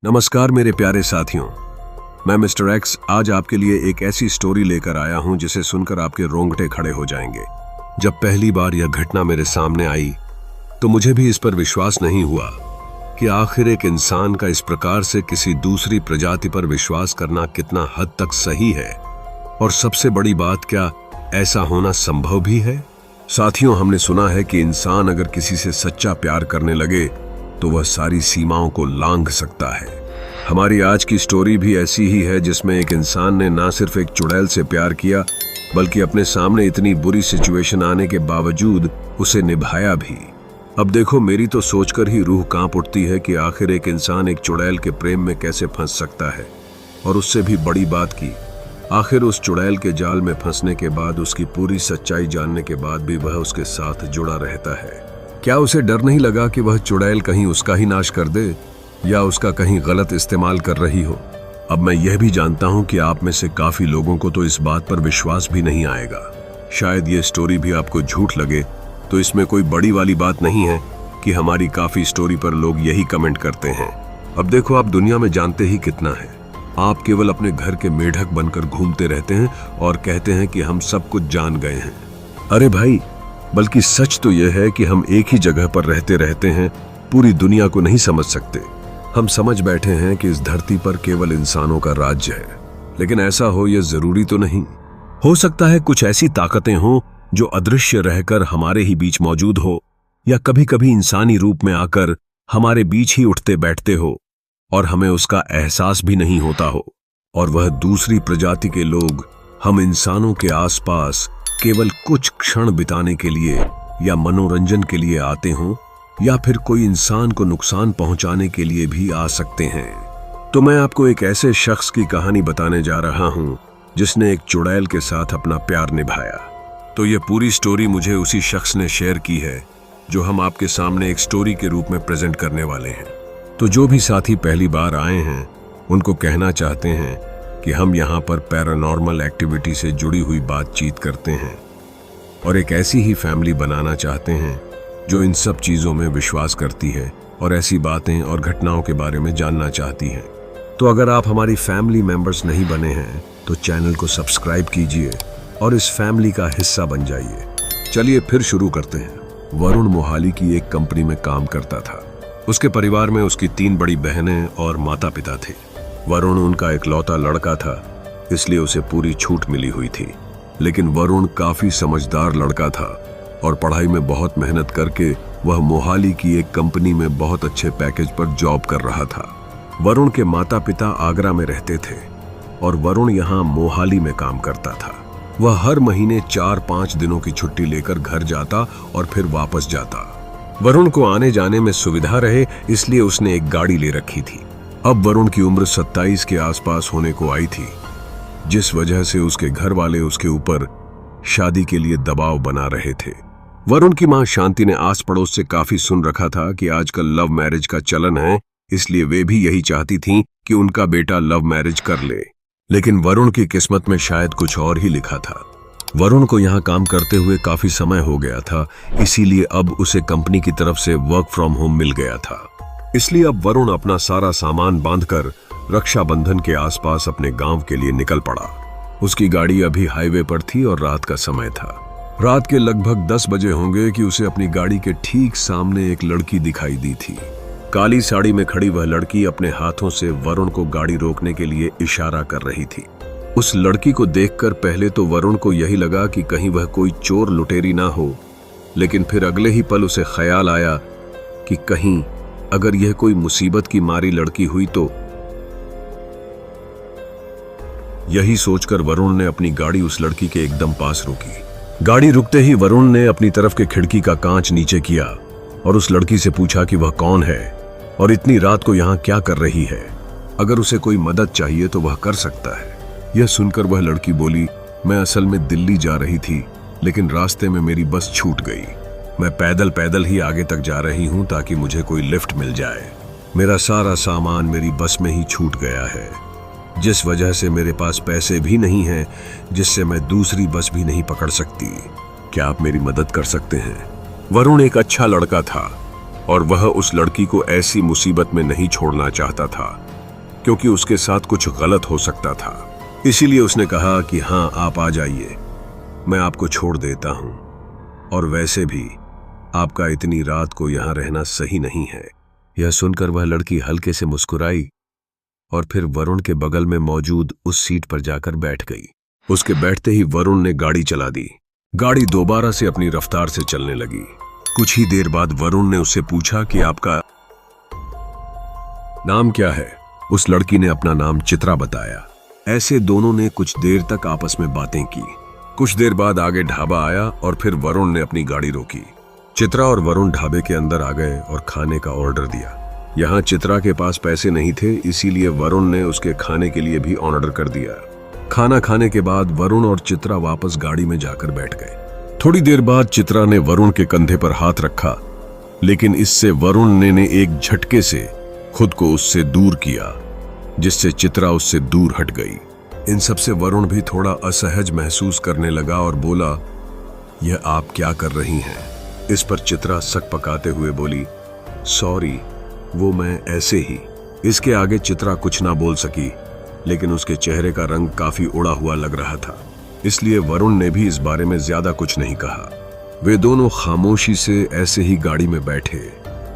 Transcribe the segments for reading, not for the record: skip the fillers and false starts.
नमस्कार मेरे प्यारे साथियों, मैं मिस्टर एक्स आज आपके लिए एक ऐसी स्टोरी लेकर आया हूं जिसे सुनकर आपके रोंगटे खड़े हो जाएंगे। जब पहली बार यह घटना मेरे सामने आई तो मुझे भी इस पर विश्वास नहीं हुआ कि आखिर एक इंसान का इस प्रकार से किसी दूसरी प्रजाति पर विश्वास करना कितना हद तक सही है, और सबसे बड़ी बात, क्या ऐसा होना संभव भी है। साथियों, हमने सुना है कि इंसान अगर किसी से सच्चा प्यार करने लगे तो वह सारी सीमाओं को लांघ सकता है। हमारी आज की स्टोरी भी ऐसी ही है, जिसमें एक इंसान ने ना सिर्फ एक चुड़ैल से प्यार किया बल्कि अपने सामने इतनी बुरी सिचुएशन आने के बावजूद उसे निभाया भी। अब देखो, मेरी तो सोचकर ही रूह कांप उठती है कि आखिर एक इंसान एक चुड़ैल के प्रेम में कैसे फंस सकता है, और उससे भी बड़ी बात की, आखिर उस चुड़ैल के जाल में फंसने के बाद, उसकी पूरी सच्चाई जानने के बाद भी वह उसके साथ जुड़ा रहता है। क्या उसे डर नहीं लगा कि वह चुड़ैल कहीं उसका ही नाश कर दे या उसका कहीं गलत इस्तेमाल कर रही हो। अब मैं यह भी जानता हूं कि आप में से काफी लोगों को तो इस बात पर विश्वास भी नहीं आएगा। शायद ये स्टोरी भी आपको झूठ लगे, तो इसमें कोई बड़ी वाली बात नहीं है कि हमारी काफी स्टोरी पर लोग यही कमेंट करते हैं। अब देखो, आप दुनिया में जानते ही कितना है। आप केवल अपने घर के मेढक बनकर घूमते रहते हैं और कहते हैं कि हम सब कुछ जान गए हैं। अरे भाई, बल्कि सच तो यह है कि हम एक ही जगह पर रहते हैं, पूरी दुनिया को नहीं समझ सकते। हम समझ बैठे हैं कि इस धरती पर केवल इंसानों का राज्य है, लेकिन ऐसा हो यह जरूरी तो नहीं। हो सकता है कुछ ऐसी ताकतें हों जो अदृश्य रहकर हमारे ही बीच मौजूद हो, या कभी कभी इंसानी रूप में आकर हमारे बीच ही उठते बैठते हो और हमें उसका एहसास भी नहीं होता हो, और वह दूसरी प्रजाति के लोग हम इंसानों के आसपास केवल कुछ क्षण बिताने के लिए या मनोरंजन के लिए आते हों, या फिर कोई इंसान को नुकसान पहुंचाने के लिए भी आ सकते हैं। तो मैं आपको एक ऐसे शख्स की कहानी बताने जा रहा हूं जिसने एक चुड़ैल के साथ अपना प्यार निभाया। तो ये पूरी स्टोरी मुझे उसी शख्स ने शेयर की है जो हम आपके सामने एक स्टोरी के रूप में प्रेजेंट करने वाले हैं। तो जो भी साथी पहली बार आए हैं उनको कहना चाहते हैं कि हम यहाँ पर पैरानॉर्मल एक्टिविटी से जुड़ी हुई बातचीत करते हैं, और एक ऐसी ही फैमिली बनाना चाहते हैं जो इन सब चीज़ों में विश्वास करती है और ऐसी बातें और घटनाओं के बारे में जानना चाहती है। तो अगर आप हमारी फैमिली मेंबर्स नहीं बने हैं तो चैनल को सब्सक्राइब कीजिए और इस फैमिली का हिस्सा बन जाइए। चलिए फिर शुरू करते हैं। वरुण मोहाली की एक कंपनी में काम करता था। उसके परिवार में उसकी 3 बड़ी बहनें और माता पिता थे। वरुण उनका इकलौता लड़का था, इसलिए उसे पूरी छूट मिली हुई थी। लेकिन वरुण काफी समझदार लड़का था और पढ़ाई में बहुत मेहनत करके वह मोहाली की एक कंपनी में बहुत अच्छे पैकेज पर जॉब कर रहा था। वरुण के माता पिता आगरा में रहते थे और वरुण यहाँ मोहाली में काम करता था। वह हर महीने 4-5 दिनों की छुट्टी लेकर घर जाता और फिर वापस जाता। वरुण को आने जाने में सुविधा रहे, इसलिए उसने एक गाड़ी ले रखी थी। अब वरुण की उम्र 27 के आसपास होने को आई थी, जिस वजह से उसके घर वाले उसके ऊपर शादी के लिए दबाव बना रहे थे। वरुण की मां शांति ने आस पड़ोस से काफी सुन रखा था कि आजकल लव मैरिज का चलन है, इसलिए वे भी यही चाहती थीं कि उनका बेटा लव मैरिज कर ले। लेकिन वरुण की किस्मत में शायद कुछ और ही लिखा था। वरुण को यहाँ काम करते हुए काफी समय हो गया था, इसीलिए अब उसे कंपनी की तरफ से वर्क फ्रॉम होम मिल गया था। इसलिए अब वरुण अपना सारा सामान बांधकर रक्षाबंधन के आसपास अपने गांव के लिए निकल पड़ा। उसकी गाड़ी अभी हाईवे पर थी और रात का समय था। रात के लगभग 10 बजे होंगे कि उसे अपनी गाड़ी के ठीक सामने एक लड़की दिखाई दी थी। काली साड़ी में खड़ी वह लड़की अपने हाथों से वरुण को गाड़ी रोकने के लिए इशारा कर रही थी। उस लड़की को देखकर पहले तो वरुण को यही लगा कि कहीं वह कोई चोर लुटेरी ना हो, लेकिन फिर अगले ही पल उसे ख्याल आया कि कहीं अगर यह कोई मुसीबत की मारी लड़की हुई तो। यही सोचकर वरुण ने अपनी गाड़ी उस लड़की के एकदम पास रोकी। गाड़ी रुकते ही वरुण ने अपनी तरफ के खिड़की का कांच नीचे किया और उस लड़की से पूछा कि वह कौन है और इतनी रात को यहाँ क्या कर रही है। अगर उसे कोई मदद चाहिए तो वह कर सकता है। यह सुनकर वह लड़की बोली, मैं असल में दिल्ली जा रही थी, लेकिन रास्ते में मेरी बस छूट गई। मैं पैदल ही आगे तक जा रही हूँ ताकि मुझे कोई लिफ्ट मिल जाए। मेरा सारा सामान मेरी बस में ही छूट गया है, जिस वजह से मेरे पास पैसे भी नहीं हैं, जिससे मैं दूसरी बस भी नहीं पकड़ सकती। क्या आप मेरी मदद कर सकते हैं? वरुण एक अच्छा लड़का था और वह उस लड़की को ऐसी मुसीबत में नहीं छोड़ना चाहता था। क्योंकि उसके साथ कुछ गलत हो सकता था। इसीलिए उसने कहा कि हाँ, आप आ जाइए, मैं आपको छोड़ देता हूं, और वैसे भी आपका इतनी रात को यहां रहना सही नहीं है। यह सुनकर वह लड़की हल्के से मुस्कुराई और फिर वरुण के बगल में मौजूद उस सीट पर जाकर बैठ गई। उसके बैठते ही वरुण ने गाड़ी चला दी। गाड़ी दोबारा से अपनी रफ्तार से चलने लगी। कुछ ही देर बाद वरुण ने उससे पूछा कि आपका नाम क्या है? उस लड़की ने अपना नाम चित्रा बताया। ऐसे दोनों ने कुछ देर तक आपस में बातें की। कुछ देर बाद आगे ढाबा आया और फिर वरुण ने अपनी गाड़ी रोकी। चित्रा और वरुण ढाबे के अंदर आ गए और खाने का ऑर्डर दिया। यहाँ चित्रा के पास पैसे नहीं थे, इसीलिए वरुण ने उसके खाने के लिए भी ऑर्डर कर दिया। खाना खाने के बाद वरुण और चित्रा वापस गाड़ी में जाकर बैठ गए। थोड़ी देर बाद चित्रा ने वरुण के कंधे पर हाथ रखा, लेकिन इससे वरुण ने एक झटके से खुद को उससे दूर किया, जिससे चित्रा उससे दूर हट गई। इन सब से वरुण भी थोड़ा असहज महसूस करने लगा और बोला, यह आप क्या कर रही हैं? इस पर चित्रा सक पकाते हुए बोली, सॉरी, वो मैं ऐसे ही। इसके आगे चित्रा कुछ ना बोल सकी, लेकिन उसके चेहरे का रंग काफी उड़ा हुआ लग रहा था, इसलिए वरुण ने भी इस बारे में ज्यादा कुछ नहीं कहा। वे दोनों खामोशी से ऐसे ही गाड़ी में बैठे।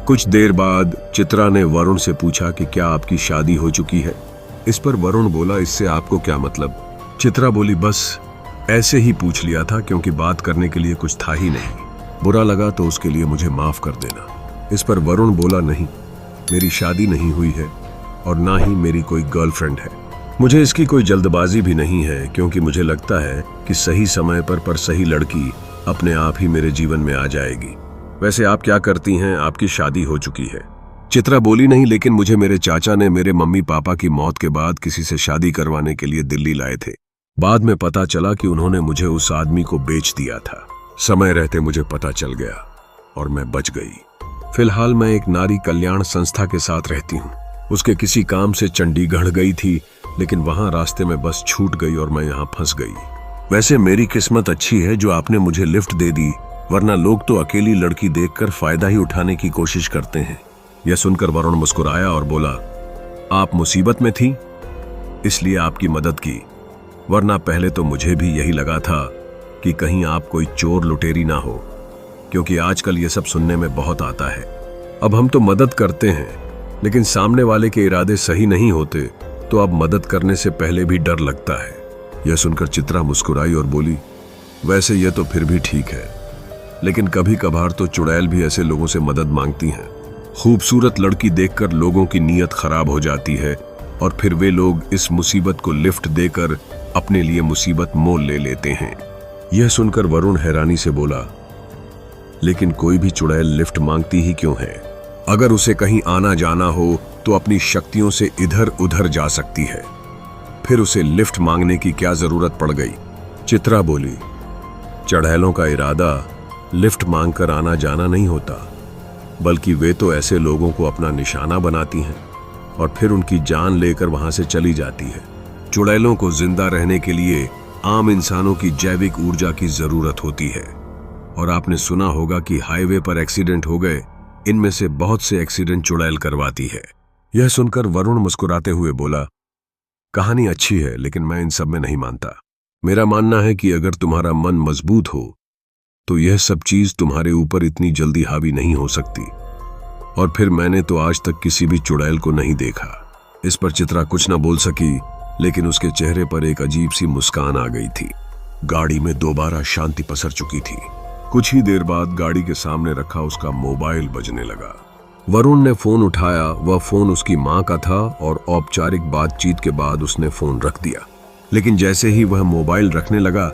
कुछ देर बाद चित्रा ने वरुण से पूछा कि क्या आपकी शादी हो चुकी है? इस पर वरुण बोला, इससे आपको क्या मतलब? चित्रा बोली, बस ऐसे ही पूछ लिया था, क्योंकि बात करने के लिए कुछ था ही नहीं। बुरा लगा तो उसके लिए मुझे माफ कर देना। इस पर वरुण बोला, नहीं, मेरी शादी नहीं हुई है और ना ही मेरी कोई गर्लफ्रेंड है। मुझे इसकी कोई जल्दबाजी भी नहीं है, क्योंकि मुझे लगता है कि सही समय पर सही लड़की अपने आप ही मेरे जीवन में आ जाएगी। वैसे आप क्या करती हैं? आपकी शादी हो चुकी है? चित्रा बोली, नहीं, लेकिन मुझे मेरे चाचा ने मेरे मम्मी पापा की मौत के बाद किसी से शादी करवाने के लिए दिल्ली लाए थे। बाद में पता चला कि उन्होंने मुझे उस आदमी को बेच दिया था। समय रहते मुझे पता चल गया और मैं बच गई। फिलहाल मैं एक नारी कल्याण संस्था के साथ रहती हूँ। उसके किसी काम से चंडीगढ़ गई थी, लेकिन वहां रास्ते में बस छूट गई और मैं यहाँ फंस गई। वैसे मेरी किस्मत अच्छी है जो आपने मुझे लिफ्ट दे दी, वरना लोग तो अकेली लड़की देखकर फायदा ही उठाने की कोशिश करते हैं। यह सुनकर वरुण मुस्कुराया और बोला, आप मुसीबत में थी इसलिए आपकी मदद की, वरना पहले तो मुझे भी यही लगा था कि कहीं आप कोई चोर लुटेरी ना हो, क्योंकि आजकल ये सब सुनने में बहुत आता है। अब हम तो मदद करते हैं, लेकिन सामने वाले के इरादे सही नहीं होते तो अब मदद करने से पहले भी डर लगता है। यह सुनकर चित्रा मुस्कुराई और बोली, वैसे यह तो फिर भी ठीक है, लेकिन कभी कभार तो चुड़ैल भी ऐसे लोगों से मदद मांगती हैं। खूबसूरत लड़की देखकर लोगों की नीयत खराब हो जाती है और फिर वे लोग इस मुसीबत को लिफ्ट देकर अपने लिए मुसीबत मोल ले लेते हैं। यह सुनकर वरुण हैरानी से बोला, लेकिन कोई भी चुड़ैल लिफ्ट मांगती ही क्यों है? अगर उसे कहीं आना जाना हो तो अपनी शक्तियों से इधर उधर जा सकती है, फिर उसे लिफ्ट मांगने की क्या जरूरत पड़ गई? चित्रा बोली, चुड़ैलों का इरादा लिफ्ट मांगकर आना जाना नहीं होता, बल्कि वे तो ऐसे लोगों को अपना निशाना बनाती हैं और फिर उनकी जान लेकर वहां से चली जाती है। चुड़ैलों को जिंदा रहने के लिए आम इंसानों की जैविक ऊर्जा की जरूरत होती है। और आपने सुना होगा कि हाईवे पर एक्सीडेंट हो गए, इनमें से बहुत से एक्सीडेंट चुड़ैल करवाती है। यह सुनकर वरुण मुस्कुराते हुए बोला, कहानी अच्छी है, लेकिन मैं इन सब में नहीं मानता। मेरा मानना है कि अगर तुम्हारा मन मजबूत हो तो यह सब चीज तुम्हारे ऊपर इतनी जल्दी हावी नहीं हो सकती। और फिर मैंने तो आज तक किसी भी चुड़ैल को नहीं देखा। इस पर चित्रा कुछ न बोल सकी, लेकिन उसके चेहरे पर एक अजीब सी मुस्कान आ गई थी। गाड़ी में दोबारा शांति पसर चुकी थी। कुछ ही देर बाद गाड़ी के सामने रखा उसका मोबाइल बजने लगा। वरुण ने फोन उठाया। वह फोन उसकी मां का था और औपचारिक बातचीत के बाद उसने फोन रख दिया। लेकिन जैसे ही वह मोबाइल रखने लगा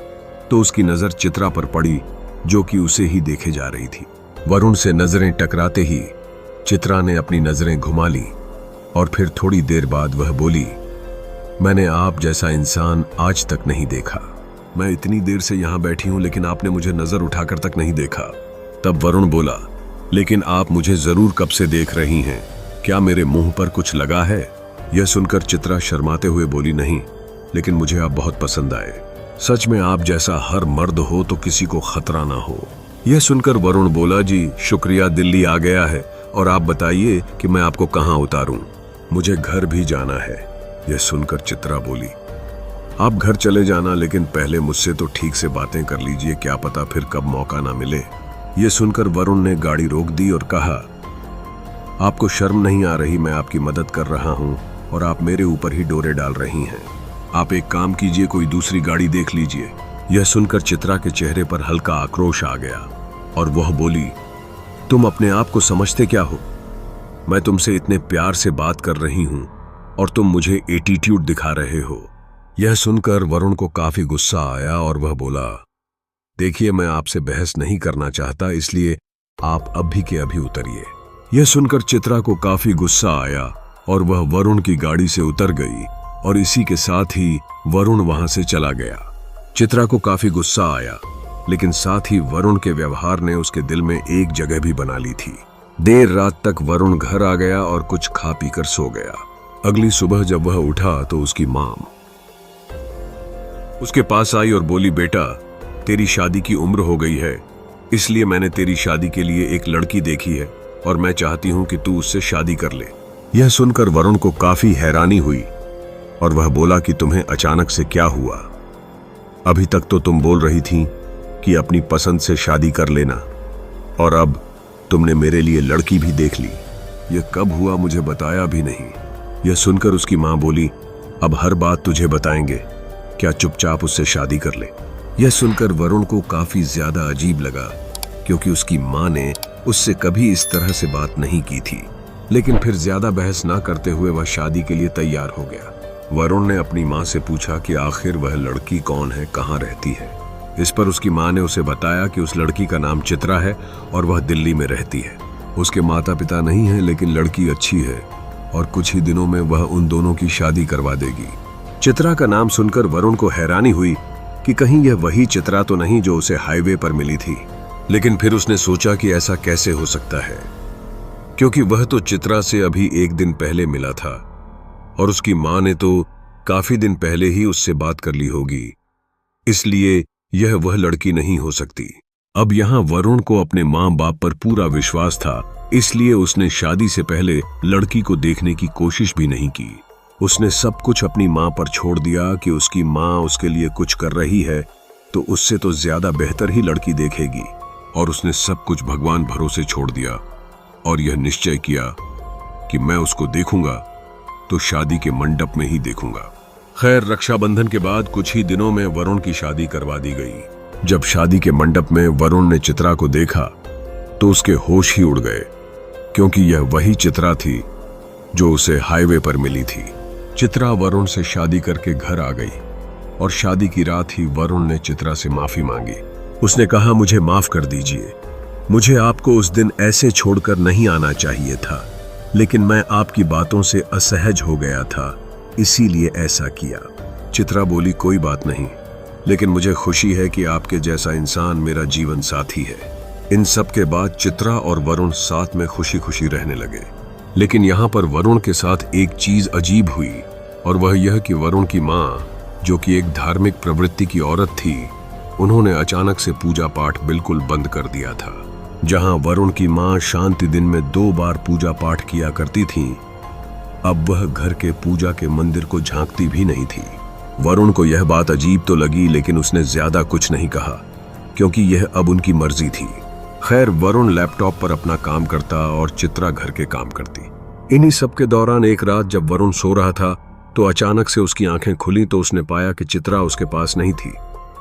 तो उसकी नजर चित्रा पर पड़ी, जो कि उसे ही देखे जा रही थी। वरुण से नजरें टकराते ही चित्रा ने अपनी नजरें घुमा ली और फिर थोड़ी देर बाद वह बोली, मैंने आप जैसा इंसान आज तक नहीं देखा। मैं इतनी देर से यहां बैठी हूं, लेकिन आपने मुझे नजर उठाकर तक नहीं देखा। तब वरुण बोला, लेकिन आप मुझे जरूर कब से देख रही हैं, क्या मेरे मुंह पर कुछ लगा है? यह सुनकर चित्रा शर्माते हुए बोली, नहीं, लेकिन मुझे आप बहुत पसंद आए। सच में आप जैसा हर मर्द हो तो किसी को खतरा ना हो। यह सुनकर वरुण बोला, जी शुक्रिया, दिल्ली आ गया है, और आप बताइए कि मैं आपको कहाँ उतारूं। मुझे घर भी जाना है। यह सुनकर चित्रा बोली, आप घर चले जाना, लेकिन पहले मुझसे तो ठीक से बातें कर लीजिए, क्या पता फिर कब मौका ना मिले। यह सुनकर वरुण ने गाड़ी रोक दी और कहा, आपको शर्म नहीं आ रही? मैं आपकी मदद कर रहा हूं और आप मेरे ऊपर ही डोरे डाल रही हैं। आप एक काम कीजिए, कोई दूसरी गाड़ी देख लीजिए। यह सुनकर चित्रा के चेहरे पर हल्का आक्रोश आ गया और वह बोली, तुम अपने आप को समझते क्या हो? मैं तुमसे इतने प्यार से बात कर रही हूं और तुम मुझे एटीट्यूड दिखा रहे हो। यह सुनकर वरुण को काफी गुस्सा आया और वह बोला, देखिए मैं आपसे बहस नहीं करना चाहता, इसलिए आप अभी के अभी उतरिए। यह सुनकर चित्रा को काफी गुस्सा आया और वह वरुण की गाड़ी से उतर गई और इसी के साथ ही वरुण वहां से चला गया। चित्रा को काफी गुस्सा आया, लेकिन साथ ही वरुण के व्यवहार ने उसके दिल में एक जगह भी बना ली थी। देर रात तक वरुण घर आ गया और कुछ खा पीकर सो गया। अगली सुबह जब वह उठा तो उसकी मां उसके पास आई और बोली, बेटा तेरी शादी की उम्र हो गई है, इसलिए मैंने तेरी शादी के लिए एक लड़की देखी है और मैं चाहती हूं कि तू उससे शादी कर ले। यह सुनकर वरुण को काफी हैरानी हुई और वह बोला कि तुम्हें अचानक से क्या हुआ? अभी तक तो तुम बोल रही थी कि अपनी पसंद से शादी कर लेना और अब तुमने मेरे लिए लड़की भी देख ली। यह कब हुआ मुझे बताया भी नहीं। यह सुनकर उसकी मां बोली, अब हर बात तुझे बताएंगे, क्या चुपचाप उससे शादी कर ले। यह सुनकर वरुण को काफी ज्यादा अजीब लगा, क्योंकि उसकी मां ने उससे कभी इस तरह से बात नहीं की थी। लेकिन फिर ज्यादा बहस ना करते हुए वह शादी के लिए तैयार हो गया। वरुण ने अपनी मां से पूछा कि आखिर वह लड़की कौन है, कहाँ रहती है। इस पर उसकी मां ने उसे बताया कि उस लड़की का नाम चित्रा है और वह दिल्ली में रहती है। उसके माता पिता नहीं है, लेकिन लड़की अच्छी है और कुछ ही दिनों में वह उन दोनों की शादी करवा देगी। चित्रा का नाम सुनकर वरुण को हैरानी हुई कि कहीं यह वही चित्रा तो नहीं जो उसे हाईवे पर मिली थी। लेकिन फिर उसने सोचा कि ऐसा कैसे हो सकता है, क्योंकि वह तो चित्रा से अभी एक दिन पहले मिला था और उसकी मां ने तो काफी दिन पहले ही उससे बात कर ली होगी, इसलिए यह वह लड़की नहीं हो सकती। अब यहां वरुण को अपने मां बाप पर पूरा विश्वास था, इसलिए उसने शादी से पहले लड़की को देखने की कोशिश भी नहीं की। उसने सब कुछ अपनी मां पर छोड़ दिया कि उसकी मां उसके लिए कुछ कर रही है तो उससे तो ज्यादा बेहतर ही लड़की देखेगी, और उसने सब कुछ भगवान भरोसे छोड़ दिया और यह निश्चय किया कि मैं उसको देखूंगा तो शादी के मंडप में ही देखूंगा। खैर, रक्षाबंधन के बाद कुछ ही दिनों में वरुण की शादी करवा दी गई। जब शादी के मंडप में वरुण ने चित्रा को देखा तो उसके होश ही उड़ गए, क्योंकि यह वही चित्रा थी जो उसे हाईवे पर मिली थी। चित्रा वरुण से शादी करके घर आ गई और शादी की रात ही वरुण ने चित्रा से माफी मांगी। उसने कहा, मुझे माफ कर दीजिए, मुझे आपको उस दिन ऐसे छोड़कर नहीं आना चाहिए था, लेकिन मैं आपकी बातों से असहज हो गया था, इसीलिए ऐसा किया। चित्रा बोली, कोई बात नहीं, लेकिन मुझे खुशी है कि आपके जैसा इंसान मेरा जीवन साथी है। इन सब के बाद चित्रा और वरुण साथ में खुशी खुशी रहने लगे। लेकिन यहाँ पर वरुण के साथ एक चीज अजीब हुई, और वह यह कि वरुण की माँ, जो कि एक धार्मिक प्रवृत्ति की औरत थी, उन्होंने अचानक से पूजा पाठ बिल्कुल बंद कर दिया था। जहाँ वरुण की माँ शांति दिन में 2 बार पूजा पाठ किया करती थी, अब वह घर के पूजा के मंदिर को झांकती भी नहीं थी। वरुण को यह बात अजीब तो लगी, लेकिन उसने ज्यादा कुछ नहीं कहा, क्योंकि यह अब उनकी मर्जी थी। खैर, वरुण लैपटॉप पर अपना काम करता और चित्रा घर के काम करती। इन्हीं सब के दौरान एक रात जब वरुण सो रहा था तो अचानक से उसकी आंखें खुली तो उसने पाया कि चित्रा उसके पास नहीं थी।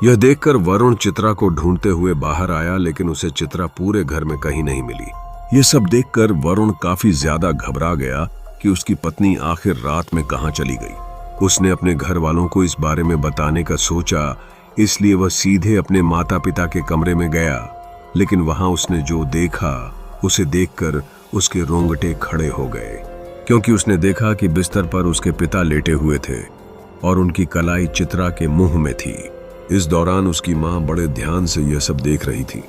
यह देखकर वरुण चित्रा को ढूंढते हुए बाहर आया, लेकिन उसे चित्रा पूरे घर में कहीं नहीं मिली। यह सब देखकर वरुण काफी ज्यादा घबरा गया कि उसकी पत्नी आखिर रात में कहाँ चली गई। उसने अपने घर वालों को इस बारे में बताने का सोचा, इसलिए वह सीधे अपने माता पिता के कमरे में गया। लेकिन वहां उसने जो देखा, उसे देखकर उसके रोंगटे खड़े हो गए, क्योंकि उसने देखा कि बिस्तर पर उसके पिता लेटे हुए थे और उनकी कलाई चित्रा के मुंह में थी। इस दौरान उसकी मां बड़े ध्यान से यह सब देख रही थी।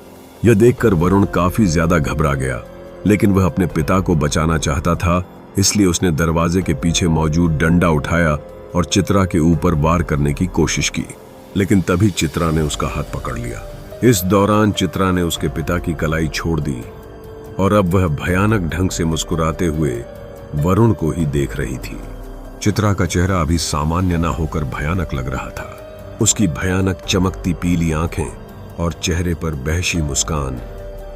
यह देखकर वरुण काफी ज्यादा घबरा गया, लेकिन वह अपने पिता को बचाना चाहता था, इसलिए उसने दरवाजे के पीछे मौजूद डंडा उठाया और चित्रा के ऊपर वार करने की कोशिश की, लेकिन तभी चित्रा ने उसका हाथ पकड़ लिया। इस दौरान चित्रा ने उसके पिता की कलाई छोड़ दी और अब वह भयानक ढंग से मुस्कुराते हुए वरुण को ही देख रही थी। चित्रा का चेहरा अभी सामान्य ना होकर भयानक लग रहा था। उसकी भयानक चमकती पीली आंखें और चेहरे पर बहशी मुस्कान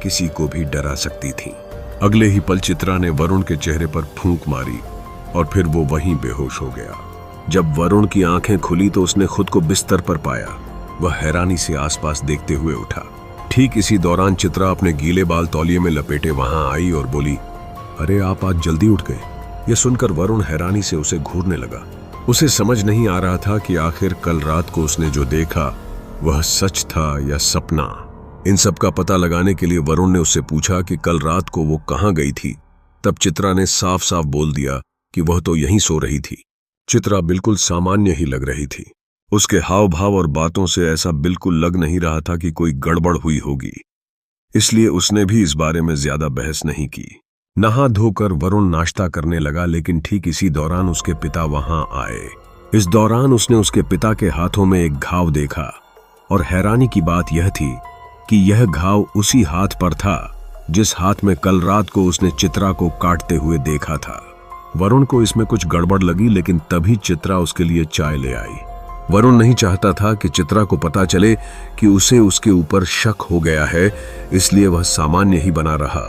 किसी को भी डरा सकती थी। अगले ही पल चित्रा ने वरुण के चेहरे पर फूंक मारी और फिर वो वहीं बेहोश हो गया। जब वरुण की आंखें खुली तो उसने खुद को बिस्तर पर पाया। वह हैरानी से आसपास देखते हुए उठा। ठीक इसी दौरान चित्रा अपने गीले बाल तौलिए में लपेटे वहां आई और बोली, अरे आप आज जल्दी उठ गए। यह सुनकर वरुण हैरानी से उसे घूरने लगा। उसे समझ नहीं आ रहा था कि आखिर कल रात को उसने जो देखा वह सच था या सपना। इन सब का पता लगाने के लिए वरुण ने उससे पूछा कि कल रात को वो कहाँ गई थी। तब चित्रा ने साफ साफ बोल दिया कि वह तो यहीं सो रही थी। चित्रा बिल्कुल सामान्य ही लग रही थी। उसके हाव भाव और बातों से ऐसा बिल्कुल लग नहीं रहा था कि कोई गड़बड़ हुई होगी। इसलिए उसने भी इस बारे में ज्यादा बहस नहीं की। नहा धोकर वरुण नाश्ता करने लगा, लेकिन ठीक इसी दौरान उसके पिता वहां आए। इस दौरान उसने उसके पिता के हाथों में एक घाव देखा और हैरानी की बात यह थी कि यह घाव उसी हाथ पर था जिस हाथ में कल रात को उसने चित्रा को काटते हुए देखा था। वरुण को इसमें कुछ गड़बड़ लगी, लेकिन तभी चित्रा उसके लिए चाय ले आई। वरुण नहीं चाहता था कि चित्रा को पता चले कि उसे उसके ऊपर शक हो गया है, इसलिए वह सामान्य ही बना रहा।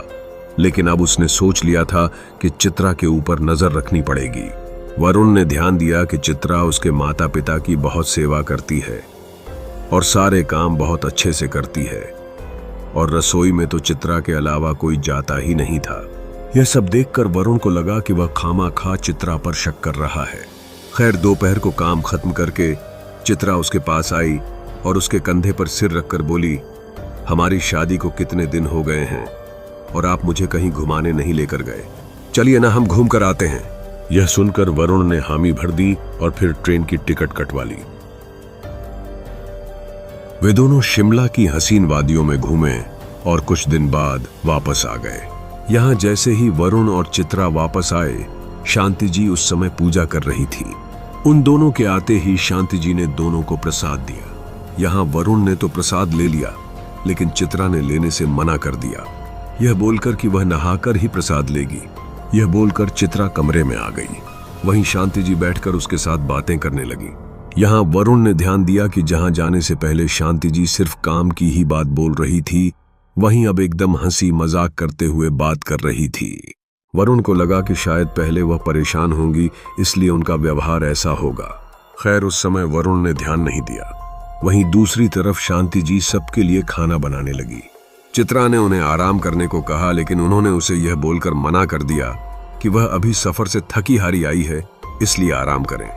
लेकिन अब उसने सोच लिया था कि चित्रा के ऊपर नजर रखनी पड़ेगी। वरुण ने ध्यान दिया कि चित्रा उसके माता पिता की बहुत सेवा करती है और सारे काम बहुत अच्छे से करती है, और रसोई में तो चित्रा के अलावा कोई जाता ही नहीं था। यह सब देखकर वरुण को लगा कि वह खामाखा चित्रा पर शक कर रहा है। खैर, दोपहर को काम खत्म करके चित्रा उसके पास आई और उसके कंधे पर सिर रखकर बोली, हमारी शादी को कितने दिन हो गए हैं और आप मुझे कहीं घुमाने नहीं लेकर गए। चलिए ना, हम घूम कर आते हैं। यह सुनकर वरुण ने हामी भर दी और फिर ट्रेन की टिकट कटवा ली। वे दोनों शिमला की हसीन वादियों में घूमे और कुछ दिन बाद वापस आ गए। यहां जैसे ही वरुण और चित्रा वापस आए, शांति जी उस समय पूजा कर रही थी। उन दोनों के आते ही शांति जी ने दोनों को प्रसाद दिया। यहां वरुण ने तो प्रसाद ले लिया, लेकिन चित्रा ने लेने से मना कर दिया, यह बोलकर कि वह नहाकर ही प्रसाद लेगी। यह बोलकर चित्रा कमरे में आ गई। वहीं शांति जी बैठकर उसके साथ बातें करने लगी। यहां वरुण ने ध्यान दिया कि जहां जाने से पहले शांति जी सिर्फ काम की ही बात बोल रही थी, वहीं अब एकदम हंसी मजाक करते हुए बात कर रही थी। वरुण को लगा कि शायद पहले वह परेशान होंगी, इसलिए उनका व्यवहार ऐसा होगा। खैर, उस समय वरुण ने ध्यान नहीं दिया। वहीं दूसरी तरफ शांति जी सबके लिए खाना बनाने लगी। चित्रा ने उन्हें आराम करने को कहा, लेकिन उन्होंने उसे यह बोलकर मना कर दिया कि वह अभी सफर से थकी हारी आई है, इसलिए आराम करें।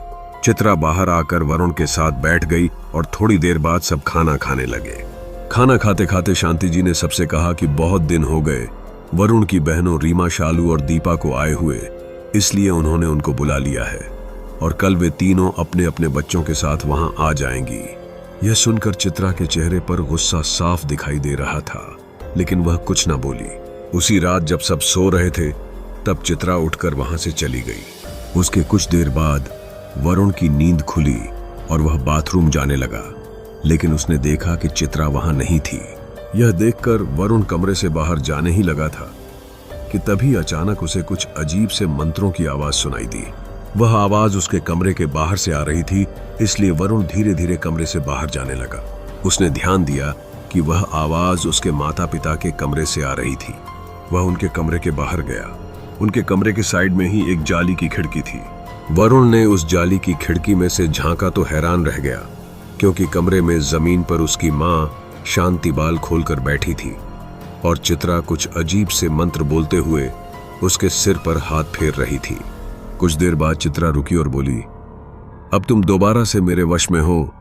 चित्रा बाहर आकर वरुण के साथ बैठ गई और थोड़ी देर बाद सब खाना खाने लगे। खाना खाते खाते शांति जी ने सबसे कहा कि बहुत दिन हो गए वरुण की बहनों रीमा, शालू और दीपा को आए हुए, इसलिए उन्होंने उनको बुला लिया है और कल वे तीनों अपने अपने बच्चों के साथ वहां आ जाएंगी। यह सुनकर चित्रा के चेहरे पर गुस्सा साफ दिखाई दे रहा था, लेकिन वह कुछ न बोली। उसी रात जब सब सो रहे थे, तब चित्रा उठकर वहां से चली गई। उसके कुछ देर बाद वरुण की नींद खुली और वह बाथरूम जाने लगा, लेकिन उसने देखा कि चित्रा वहां नहीं थी। यह देखकर वरुण कमरे से बाहर जाने ही लगा था कि तभी अचानक उसे कुछ अजीब से मंत्रों की आवाज सुनाई दी। वह आवाज उसके कमरे के बाहर से आ रही थी, इसलिए वरुण धीरे धीरे कमरे से बाहर जाने लगा। उसने ध्यान दिया कि वह आवाज उसके माता पिता के कमरे से आ रही थी। वह उनके कमरे के बाहर गया। उनके कमरे के साइड में ही एक जाली की खिड़की थी। वरुण ने उस जाली की खिड़की में से झांका तो हैरान रह गया, क्योंकि कमरे में जमीन पर उसकी मां शांति बाल खोलकर बैठी थी और चित्रा कुछ अजीब से मंत्र बोलते हुए उसके सिर पर हाथ फेर रही थी। कुछ देर बाद चित्रा रुकी और बोली, अब तुम दोबारा से मेरे वश में हो,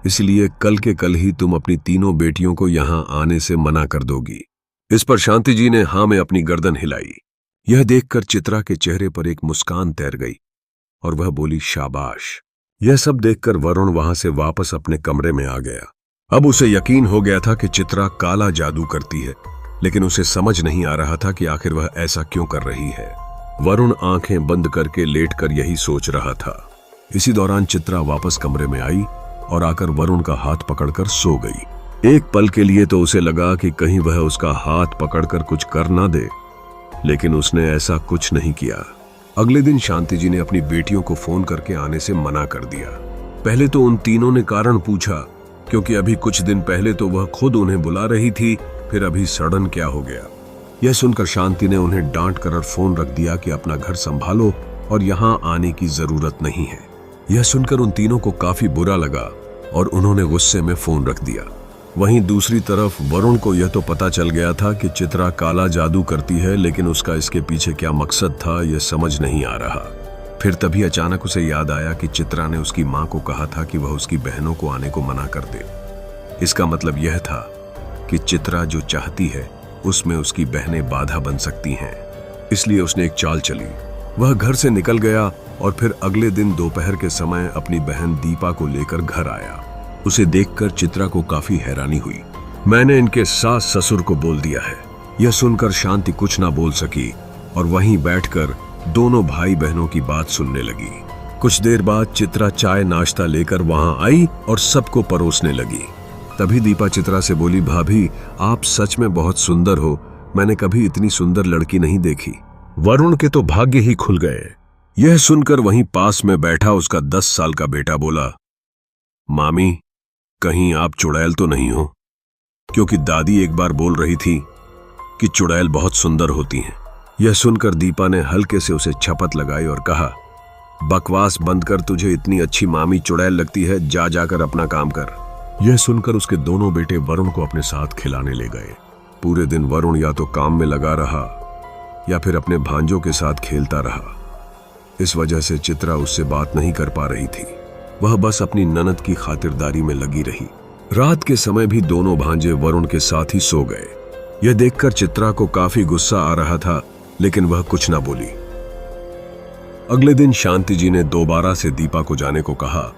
इसलिए कल के कल ही तुम अपनी तीनों बेटियों को यहां आने से मना कर दोगी। इस पर शांति जी ने हाँ में अपनी गर्दन हिलाई। यह देखकर चित्रा के चेहरे पर एक मुस्कान तैर गई और वह बोली, शाबाश। यह सब देखकर वरुण वहां से वापस अपने कमरे में आ गया। अब उसे यकीन हो गया था कि चित्रा काला जादू करती है, लेकिन उसे समझ नहीं आ रहा था कि आखिर वह ऐसा क्यों कर रही है। वरुण आंखें बंद करके लेटकर यही सोच रहा था। इसी दौरान चित्रा वापस कमरे में आई और आकर वरुण का हाथ पकड़कर सो गई। एक पल के लिए तो उसे लगा कि कहीं वह उसका हाथ पकड़कर कुछ कर ना दे, लेकिन उसने ऐसा कुछ नहीं किया। अगले दिन शांति जी ने अपनी बेटियों को फोन करके आने से मना कर दिया। पहले तो उन तीनों ने कारण पूछा, क्योंकि अभी कुछ दिन पहले तो वह खुद उन्हें बुला रही थी, फिर अभी सडन क्या हो गया। यह सुनकर शांति ने उन्हें डांट कर फोन रख दिया कि अपना घर संभालो और यहाँ आने की जरूरत नहीं है। यह सुनकर उन तीनों को काफी बुरा लगा और उन्होंने गुस्से में फोन रख दिया। वहीं दूसरी तरफ वरुण को यह तो पता चल गया था कि चित्रा काला जादू करती है, लेकिन उसका इसके पीछे क्या मकसद था यह समझ नहीं आ रहा। फिर तभी अचानक उसे याद आया कि चित्रा ने उसकी माँ को कहा था कि वह उसकी बहनों को आने को मना कर दे। इसका मतलब यह था कि चित्रा जो चाहती है उसमें उसकी बहनें बाधा बन सकती हैं। इसलिए उसने एक चाल चली। वह घर से निकल गया और फिर अगले दिन दोपहर के समय अपनी बहन दीपा को लेकर घर आया। उसे देखकर चित्रा को काफी हैरानी हुई। मैंने इनके सास ससुर को बोल दिया है। यह सुनकर शांति कुछ ना बोल सकी और वहीं बैठकर दोनों भाई बहनों की बात सुनने लगी। कुछ देर बाद चित्रा चाय नाश्ता लेकर वहां आई और सबको परोसने लगी। तभी दीपा चित्रा से बोली, भाभी आप सच में बहुत सुंदर हो, मैंने कभी इतनी सुंदर लड़की नहीं देखी। वरुण के तो भाग्य ही खुल गए। यह सुनकर वहीं पास में बैठा उसका 10 साल का बेटा बोला, मामी कहीं आप चुड़ैल तो नहीं हो? क्योंकि दादी एक बार बोल रही थी कि चुड़ैल बहुत सुंदर होती हैं। यह सुनकर दीपा ने हल्के से उसे छपत लगाई और कहा, बकवास बंद कर, तुझे इतनी अच्छी मामी चुड़ैल लगती है, जा जाकर अपना काम कर। यह सुनकर उसके दोनों बेटे वरुण को अपने साथ खिलाने ले गए। पूरे दिन वरुण या तो काम में लगा रहा या फिर अपने भांजों के साथ खेलता रहा। इस वजह से चित्रा उससे बात नहीं कर पा रही थी। वह बस अपनी ननद की खातिरदारी में लगी रही। रात के समय भी दोनों भांजे वरुण के साथ ही सो गए। यह देखकर चित्रा को काफी गुस्सा आ रहा था, लेकिन वह कुछ ना बोली। अगले दिन शांति जी ने दोबारा से दीपा को जाने को कहा,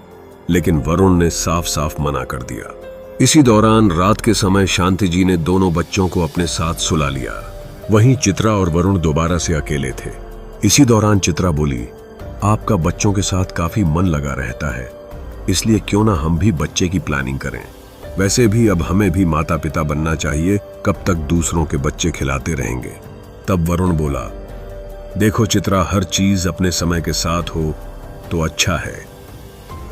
लेकिन वरुण ने साफ साफ मना कर दिया। इसी दौरान रात के समय शांति जी ने दोनों बच्चों को अपने साथ सुला लिया। वहीं चित्रा और वरुण दोबारा से अकेले थे। इसी दौरान चित्रा बोली, आपका बच्चों के साथ काफी मन लगा रहता है, इसलिए क्यों ना हम भी बच्चे की प्लानिंग करें। वैसे भी अब हमें भी माता पिता बनना चाहिए, कब तक दूसरों के बच्चे खिलाते रहेंगे। तब वरुण बोला, देखो चित्रा, हर चीज अपने समय के साथ हो तो अच्छा है,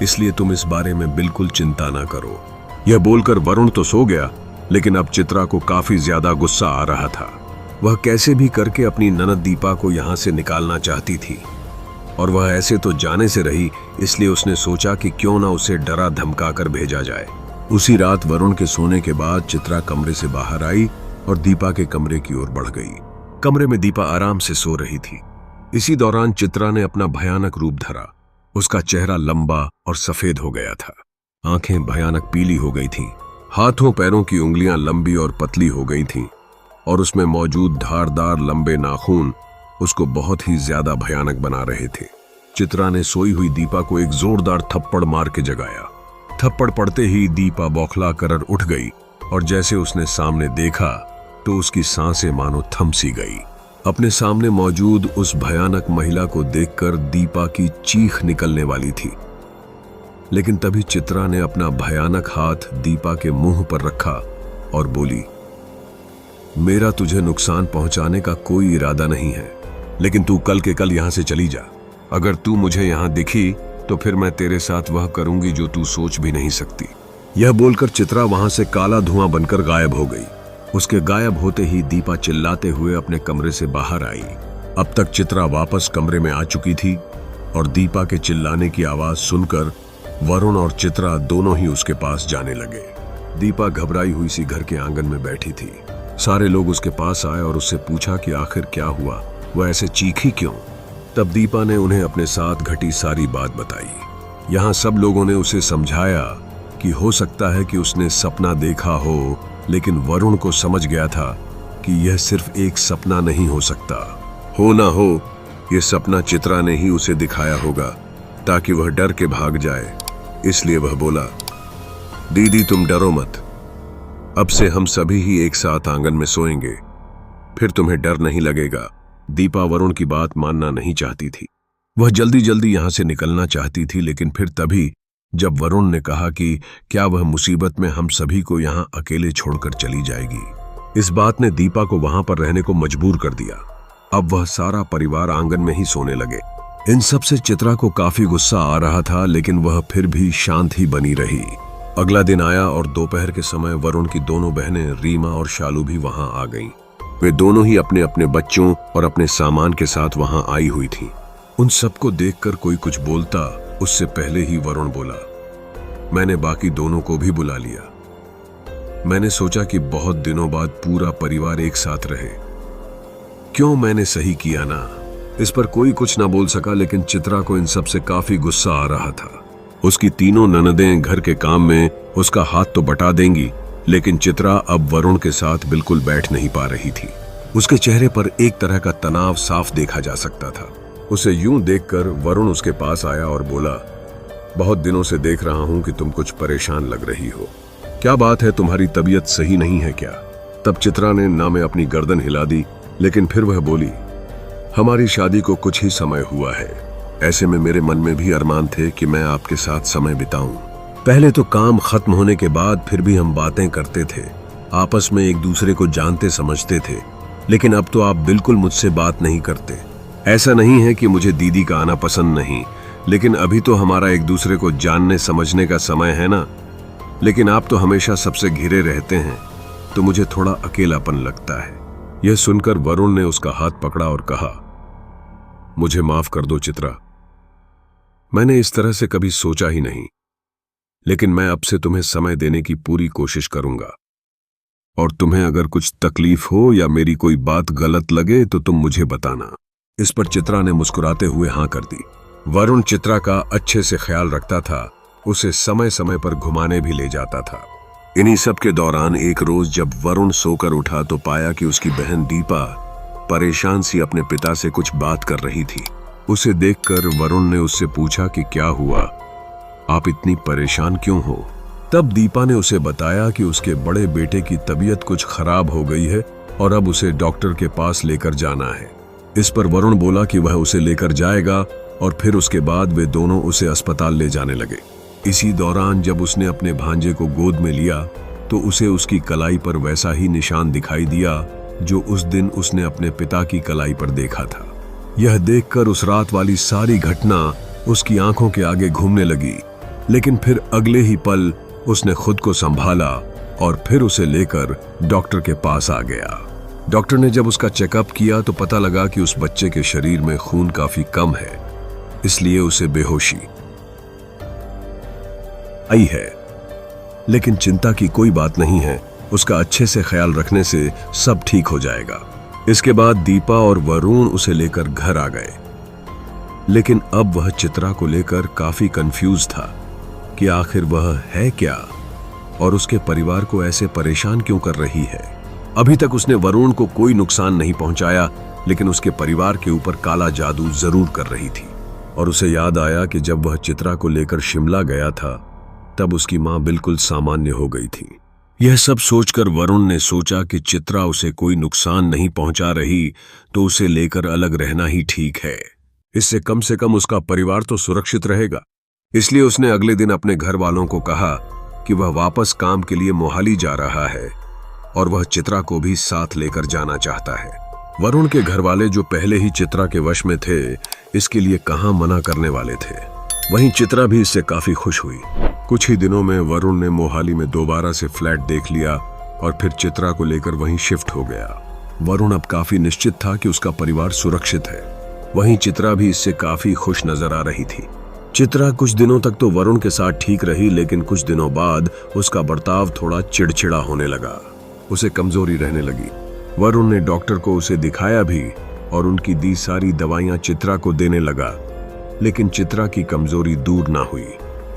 इसलिए तुम इस बारे में बिल्कुल चिंता ना करो। यह बोलकर वरुण तो सो गया, लेकिन अब चित्रा को काफी ज्यादा गुस्सा आ रहा था। वह कैसे भी करके अपनी ननद दीपा को यहां से निकालना चाहती थी और वह ऐसे तो जाने से रही, इसलिए उसने सोचा कि क्यों ना उसे डरा धमका कर भेजा जाए। उसी रात वरुण के सोने के बाद चित्रा कमरे से बाहर आई और दीपा के कमरे की ओर बढ़ गई। कमरे में दीपा आराम से सो रही थी। इसी दौरान चित्रा ने अपना भयानक रूप धरा। उसका चेहरा लंबा और सफेद हो गया था, आंखें भयानक पीली हो गई थीं, हाथों पैरों की उंगलियां लंबी और पतली हो गई थीं और उसमें मौजूद धारदार लंबे नाखून उसको बहुत ही ज्यादा भयानक बना रहे थे। चित्रा ने सोई हुई दीपा को एक जोरदार थप्पड़ मार के जगाया। थप्पड़ पड़ते ही दीपा बौखला कर उठ गई और जैसे उसने सामने देखा तो उसकी सांसें मानो थम सी गई। अपने सामने मौजूद उस भयानक महिला को देखकर दीपा की चीख निकलने वाली थी, लेकिन तभी चित्रा ने अपना भयानक हाथ दीपा के मुंह पर रखा और बोली, मेरा तुझे नुकसान पहुंचाने का कोई इरादा नहीं है, लेकिन तू कल के कल यहां से चली जा। अगर तू मुझे यहां दिखी तो फिर मैं तेरे साथ वह करूंगी जो तू सोच भी नहीं सकती। यह बोलकर चित्रा वहां से काला धुआं बनकर गायब हो गई। उसके गायब होते ही दीपा चिल्लाते हुए अपने कमरे से बाहर आई। अब तक चित्रा वापस कमरे में आ चुकी थी और दीपा के चिल्लाने की आवाज सुनकर वरुण और चित्रा दोनों ही उसके पास जाने लगे। दीपा घबराई हुई सी घर के आंगन में बैठी थी। सारे लोग उसके पास आए और उससे पूछा कि आखिर क्या हुआ, वह ऐसे चीखी क्यों। तब दीपा ने उन्हें अपने साथ घटी सारी बात बताई। यहाँ सब लोगों ने उसे समझाया कि हो सकता है कि उसने सपना देखा हो, लेकिन वरुण को समझ गया था कि यह सिर्फ एक सपना नहीं हो सकता। हो ना हो, यह सपना चित्रा ने ही उसे दिखाया होगा ताकि वह डर के भाग जाए। इसलिए वह बोला, दीदी तुम डरो मत, अब से हम सभी ही एक साथ आंगन में सोएंगे, फिर तुम्हें डर नहीं लगेगा। दीपा वरुण की बात मानना नहीं चाहती थी। वह जल्दी जल्दी यहां से निकलना चाहती थी, लेकिन फिर तभी जब वरुण ने कहा कि क्या वह मुसीबत में हम सभी को यहां अकेले छोड़कर चली जाएगी। इस बात ने दीपा को वहां पर रहने को मजबूर कर दिया। अब वह सारा परिवार आंगन में ही सोने लगे। इन सब से चित्रा को काफी गुस्सा आ रहा था, लेकिन वह फिर भी शांत ही बनी रही। अगला दिन आया और दोपहर के समय वरुण की दोनों बहनें रीमा और शालू भी वहां आ गईं। वे दोनों ही अपने अपने बच्चों और अपने सामान के साथ वहां आई हुई थीं। उन सबको देखकर कोई कुछ बोलता उससे पहले ही वरुण बोला, मैंने बाकी दोनों को भी बुला लिया। मैंने सोचा कि बहुत दिनों बाद पूरा परिवार एक साथ रहे। क्यों, मैंने सही किया ना। इस पर कोई कुछ ना बोल सका, लेकिन चित्रा को इन सब से काफी गुस्सा आ रहा था। उसकी तीनों ननदें घर के काम में उसका हाथ तो बटा देंगी, लेकिन चित्रा अब वरुण के साथ बिल्कुल बैठ नहीं पा रही थी। उसके चेहरे पर एक तरह का तनाव साफ देखा जा सकता था। उसे यूं देखकर वरुण उसके पास आया और बोला, बहुत दिनों से देख रहा हूं कि तुम कुछ परेशान लग रही हो। क्या बात है, तुम्हारी तबीयत सही नहीं है क्या? तब चित्रा ने ना में अपनी गर्दन हिला दी, लेकिन फिर वह बोली, हमारी शादी को कुछ ही समय हुआ है। ऐसे में मेरे मन में भी अरमान थे कि मैं आपके साथ समय बिताऊं। पहले तो काम खत्म होने के बाद फिर भी हम बातें करते थे, आपस में एक दूसरे को जानते समझते थे, लेकिन अब तो आप बिल्कुल मुझसे बात नहीं करते। ऐसा नहीं है कि मुझे दीदी का आना पसंद नहीं, लेकिन अभी तो हमारा एक दूसरे को जानने समझने का समय है ना। लेकिन आप तो हमेशा सबसे घिरे रहते हैं, तो मुझे थोड़ा अकेलापन लगता है। यह सुनकर वरुण ने उसका हाथ पकड़ा और कहा, मुझे माफ कर दो चित्रा, मैंने इस तरह से कभी सोचा ही नहीं, लेकिन मैं अब से तुम्हें समय देने की पूरी कोशिश करूंगा। और तुम्हें अगर कुछ तकलीफ हो या मेरी कोई बात गलत लगे तो तुम मुझे बताना। इस पर चित्रा ने मुस्कुराते हुए हां कर दी। वरुण चित्रा का अच्छे से ख्याल रखता था, उसे समय समय पर घुमाने भी ले जाता था। इन्हीं सब के दौरान एक रोज जब वरुण सोकर उठा तो पाया कि उसकी बहन दीपा परेशान सी अपने पिता से कुछ बात कर रही थी। उसे देखकर वरुण ने उससे पूछा कि क्या हुआ, आप इतनी परेशान क्यों हो? तब दीपा ने उसे बताया कि उसके बड़े बेटे की तबीयत कुछ खराब हो गई है और अब उसे डॉक्टर के पास लेकर जाना है। इस पर वरुण बोला कि वह उसे लेकर जाएगा और फिर उसके बाद वे दोनों उसे अस्पताल ले जाने लगे। इसी दौरान जब उसने अपने भांजे को गोद में लिया तो उसे उसकी कलाई पर वैसा ही निशान दिखाई दिया जो उस दिन उसने अपने पिता की कलाई पर देखा था। यह देखकर उस रात वाली सारी घटना उसकी आंखों के आगे घूमने लगी, लेकिन फिर अगले ही पल उसने खुद को संभाला और फिर उसे लेकर डॉक्टर के पास आ गया। डॉक्टर ने जब उसका चेकअप किया तो पता लगा कि उस बच्चे के शरीर में खून काफी कम है, इसलिए उसे बेहोशी आई है। लेकिन चिंता की कोई बात नहीं है, उसका अच्छे से ख्याल रखने से सब ठीक हो जाएगा। इसके बाद दीपा और वरुण उसे लेकर घर आ गए, लेकिन अब वह चित्रा को लेकर काफी कंफ्यूज था कि आखिर वह है क्या और उसके परिवार को ऐसे परेशान क्यों कर रही है। अभी तक उसने वरुण को कोई नुकसान नहीं पहुंचाया, लेकिन उसके परिवार के ऊपर काला जादू जरूर कर रही थी। और उसे याद आया कि जब वह चित्रा को लेकर शिमला गया था तब उसकी मां बिल्कुल सामान्य हो गई थी। यह सब सोचकर वरुण ने सोचा कि चित्रा उसे कोई नुकसान नहीं पहुंचा रही तो उसे लेकर अलग रहना ही ठीक है। इससे कम से कम उसका परिवार तो सुरक्षित रहेगा। इसलिए उसने अगले दिन अपने घर वालों को कहा कि वह वापस काम के लिए मोहाली जा रहा है और वह चित्रा को भी साथ लेकर जाना चाहता है। वरुण के घर वाले जो पहले ही चित्रा के वश में थे, इसके लिए कहां मना करने वाले थे। वहीं चित्रा भी इससे काफी खुश हुई। कुछ ही दिनों में वरुण ने मोहाली में दोबारा से फ्लैट देख लिया और फिर चित्रा को लेकर वहीं शिफ्ट हो गया। वरुण अब काफी निश्चित था कि उसका परिवार सुरक्षित है। वहीं चित्रा भी इससे काफी खुश नजर आ रही थी। चित्रा कुछ दिनों तक तो वरुण के साथ ठीक रही, लेकिन कुछ दिनों बाद उसका बर्ताव थोड़ा चिड़चिड़ा होने लगा। उसे कमजोरी रहने लगी। वरुण ने डॉक्टर को उसे दिखाया भी और उनकी दी सारी दवाइयां चित्रा को देने लगा, लेकिन चित्रा की कमजोरी दूर ना हुई।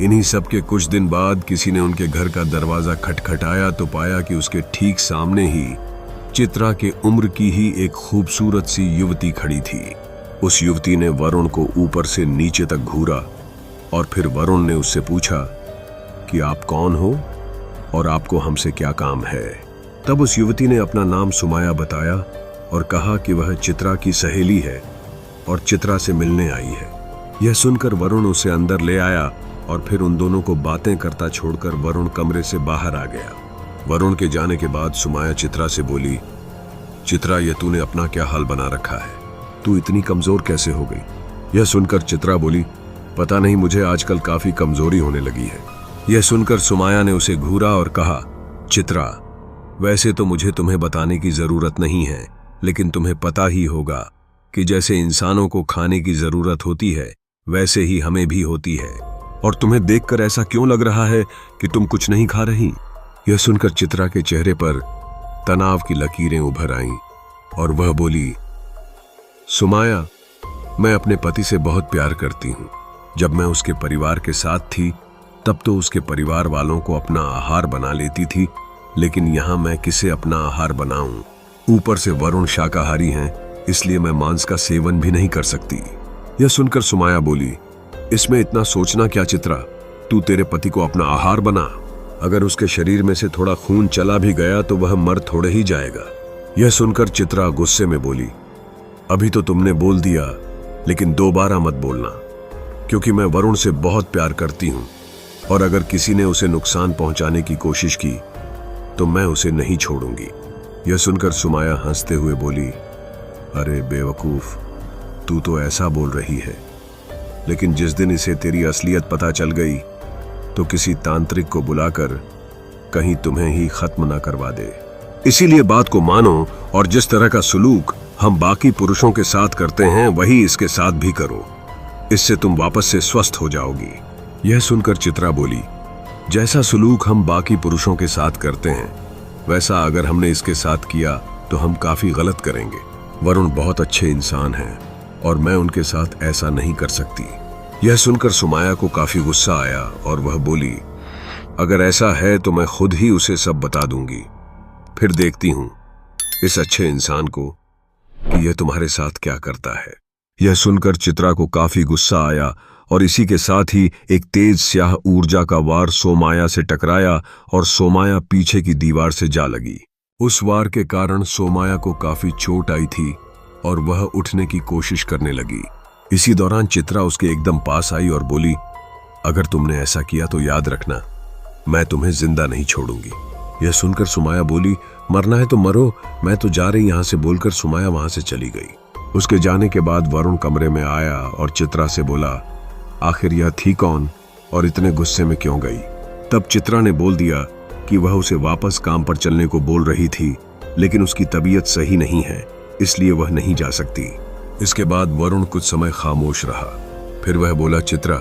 इन्हीं सब के कुछ दिन बाद किसी ने उनके घर का दरवाजा खटखटाया तो पाया कि उसके ठीक सामने ही चित्रा के उम्र की ही एक खूबसूरत सी युवती खड़ी थी। उस युवती ने वरुण को ऊपर से नीचे तक घूरा और फिर वरुण ने उससे पूछा कि आप कौन हो और आपको हमसे क्या काम है। तब उस युवती ने अपना नाम सुमाया बताया और कहा कि वह चित्रा की सहेली है और चित्रा से मिलने आई है। यह सुनकर वरुण उसे अंदर ले आया और फिर उन दोनों को बातें करता छोड़कर वरुण कमरे से बाहर आ गया। वरुण के जाने के बाद सुमाया चित्रा से बोली, चित्रा, ये तूने अपना क्या हाल बना रखा है? तू इतनी कमजोर कैसे हो गई? यह सुनकर चित्रा बोली, पता नहीं, मुझे आजकल काफी कमजोरी होने लगी है। यह सुनकर सुमाया ने उसे घूरा और कहा, चित्रा, वैसे तो मुझे तुम्हें बताने की जरूरत नहीं है, लेकिन तुम्हें पता ही होगा कि जैसे इंसानों को खाने की जरूरत होती है वैसे ही हमें भी होती है। और तुम्हें देखकर ऐसा क्यों लग रहा है कि तुम कुछ नहीं खा रही? यह सुनकर चित्रा के चेहरे पर तनाव की लकीरें उभर आईं और वह बोली, सुमाया, मैं अपने पति से बहुत प्यार करती हूँ। जब मैं उसके परिवार के साथ थी तब तो उसके परिवार वालों को अपना आहार बना लेती थी, लेकिन यहाँ मैं किसे अपना आहार बनाऊं? ऊपर से वरुण शाकाहारी हैं, इसलिए मैं मांस का सेवन भी नहीं कर सकती। यह सुनकर सुमाया बोली, इसमें इतना सोचना क्या चित्रा, तू तेरे पति को अपना आहार बना। अगर उसके शरीर में से थोड़ा खून चला भी गया तो वह मर थोड़े ही जाएगा। यह सुनकर चित्रा गुस्से में बोली, अभी तो तुमने बोल दिया, लेकिन दोबारा मत बोलना, क्योंकि मैं वरुण से बहुत प्यार करती हूं और अगर किसी ने उसे नुकसान पहुंचाने की कोशिश की तो मैं उसे नहीं छोड़ूंगी। यह सुनकर सुमाया हंसते हुए बोली, अरे बेवकूफ, तू तो ऐसा बोल रही है, लेकिन जिस दिन इसे तेरी असलियत पता चल गई तो किसी तांत्रिक को बुलाकर कहीं तुम्हें ही खत्म ना करवा दे। इसीलिए बात को मानो और जिस तरह का सुलूक हम बाकी पुरुषों के साथ करते हैं वही इसके साथ भी करो, इससे तुम वापस से स्वस्थ हो जाओगी। यह सुनकर चित्रा बोली, जैसा सुलूक हम बाकी पुरुषों के साथ करते हैं वैसा अगर हमने इसके साथ किया तो हम काफी गलत करेंगे। वरुण बहुत अच्छे इंसान हैं और मैं उनके साथ ऐसा नहीं कर सकती। यह सुनकर सुमाया को काफी गुस्सा आया और वह बोली, अगर ऐसा है तो मैं खुद ही उसे सब बता दूंगी, फिर देखती हूं इस अच्छे इंसान को कि यह तुम्हारे साथ क्या करता है। यह सुनकर चित्रा को काफी गुस्सा आया और इसी के साथ ही एक तेज स्याह ऊर्जा का वार सोमाया से टकराया और सोमाया पीछे की दीवार से जा लगी। उस वार के कारण सोमाया को काफी चोट आई थी और वह उठने की कोशिश करने लगी। इसी दौरान चित्रा उसके एकदम पास आई और बोली, अगर तुमने ऐसा किया तो याद रखना, मैं तुम्हें जिंदा नहीं छोड़ूंगी। यह सुनकर सुमाया बोली, मरना है तो मरो, मैं तो जा रही, यहां से बोलकर सुमाया वहां से चली गई। उसके जाने के बाद वरुण कमरे में आया और चित्रा से बोला, आखिर यह थी कौन और इतने गुस्से में क्यों गई? तब चित्रा ने बोल दिया कि वह उसे वापस काम पर चलने को बोल रही थी, लेकिन उसकी तबीयत सही नहीं है, इसलिए वह नहीं जा सकती। इसके बाद वरुण कुछ समय खामोश रहा, फिर वह बोला, चित्रा,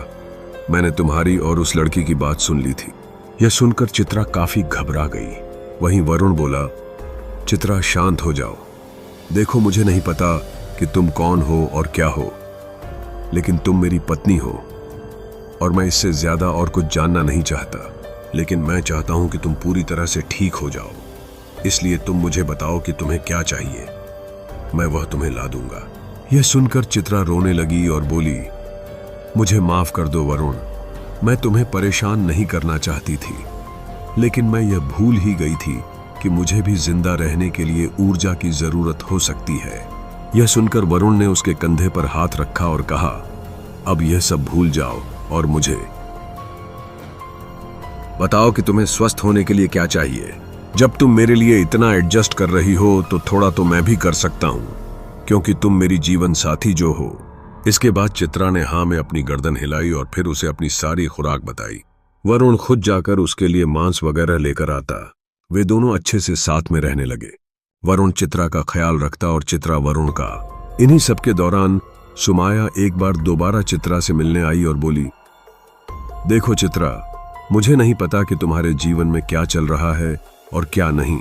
मैंने तुम्हारी और उस लड़की की बात सुन ली थी। यह सुनकर चित्रा काफी घबरा गई। वहीं वरुण बोला, चित्रा, शांत हो जाओ, देखो मुझे नहीं पता कि तुम कौन हो और क्या हो, लेकिन तुम मेरी पत्नी हो और मैं इससे ज्यादा और कुछ जानना नहीं चाहता, लेकिन मैं चाहता हूं कि तुम पूरी तरह से ठीक हो जाओ, इसलिए तुम मुझे बताओ कि तुम्हें क्या चाहिए, मैं वह तुम्हें ला दूंगा। यह सुनकर चित्रा रोने लगी और बोली, मुझे माफ कर दो वरुण, मैं तुम्हें परेशान नहीं करना चाहती थी, लेकिन मैं यह भूल ही गई थी कि मुझे भी जिंदा रहने के लिए ऊर्जा की जरूरत हो सकती है। यह सुनकर वरुण ने उसके कंधे पर हाथ रखा और कहा, अब यह सब भूल जाओ और मुझे बताओ कि तुम्हें स्वस्थ होने के लिए क्या चाहिए। जब तुम मेरे लिए इतना एडजस्ट कर रही हो तो थोड़ा तो मैं भी कर सकता हूं, क्योंकि तुम मेरी जीवन साथी जो हो। इसके बाद चित्रा ने हाँ में अपनी गर्दन हिलाई और फिर उसे अपनी सारी खुराक बताई। वरुण खुद जाकर उसके लिए मांस वगैरह लेकर आता। वे दोनों अच्छे से साथ में रहने लगे। वरुण चित्रा का ख्याल रखता और चित्रा वरुण का। इन्हीं सब के दौरान सुमाया एक बार दोबारा चित्रा से मिलने आई और बोली, देखो चित्रा, मुझे नहीं पता कि तुम्हारे जीवन में क्या चल रहा है और क्या नहीं,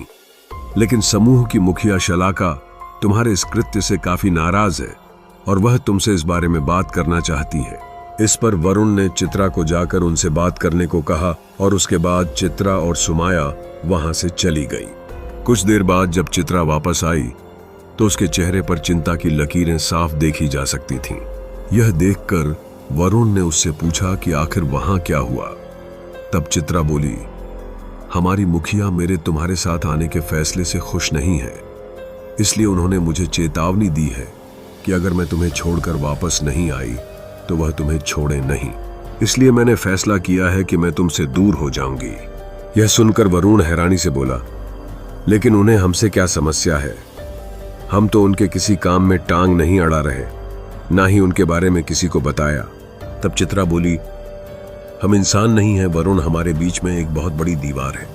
लेकिन समूह की मुखिया शलाका तुम्हारे इस कृत्य से काफी नाराज है और वह तुमसे इस बारे में बात करना चाहती है। इस पर वरुण ने चित्रा को जाकर उनसे बात करने को कहा और उसके बाद चित्रा और सुमाया वहां से चली गई। कुछ देर बाद जब चित्रा वापस आई तो उसके चेहरे पर चिंता की लकीरें साफ देखी जा सकती थीं। यह देखकर वरुण ने उससे पूछा कि आखिर वहां क्या हुआ। तब चित्रा बोली, हमारी मुखिया मेरे तुम्हारे साथ आने के फैसले से खुश नहीं है, इसलिए उन्होंने मुझे चेतावनी दी है कि अगर मैं तुम्हें छोड़कर वापस नहीं आई तो वह तुम्हें छोड़े नहीं। इसलिए मैंने फैसला किया है कि मैं तुमसे दूर हो जाऊंगी। यह सुनकर वरुण हैरानी से बोला, लेकिन उन्हें हमसे क्या समस्या है? हम तो उनके किसी काम में टांग नहीं अड़ा रहे, ना ही उनके बारे में किसी को बताया। तब चित्रा बोली, हम इंसान नहीं हैं वरुण, हमारे बीच में एक बहुत बड़ी दीवार है।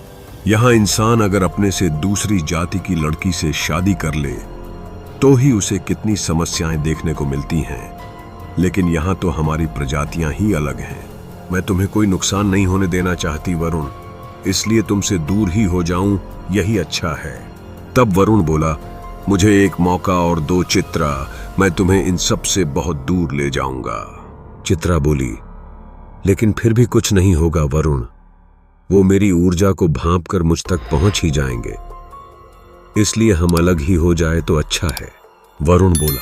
यहाँ इंसान अगर अपने से दूसरी जाति की लड़की से शादी कर ले तो ही उसे कितनी समस्याएं देखने को मिलती हैं, लेकिन यहाँ तो हमारी प्रजातियां ही अलग हैं। मैं तुम्हें कोई नुकसान नहीं होने देना चाहती वरुण, इसलिए तुमसे दूर ही हो जाऊं, यही अच्छा है। तब वरुण बोला, मुझे एक मौका और दो चित्रा, मैं तुम्हें इन सब से बहुत दूर ले जाऊंगा। चित्रा बोली, लेकिन फिर भी कुछ नहीं होगा वरुण, वो मेरी ऊर्जा को भांप कर मुझ तक पहुंच ही जाएंगे, इसलिए हम अलग ही हो जाए तो अच्छा है। वरुण बोला,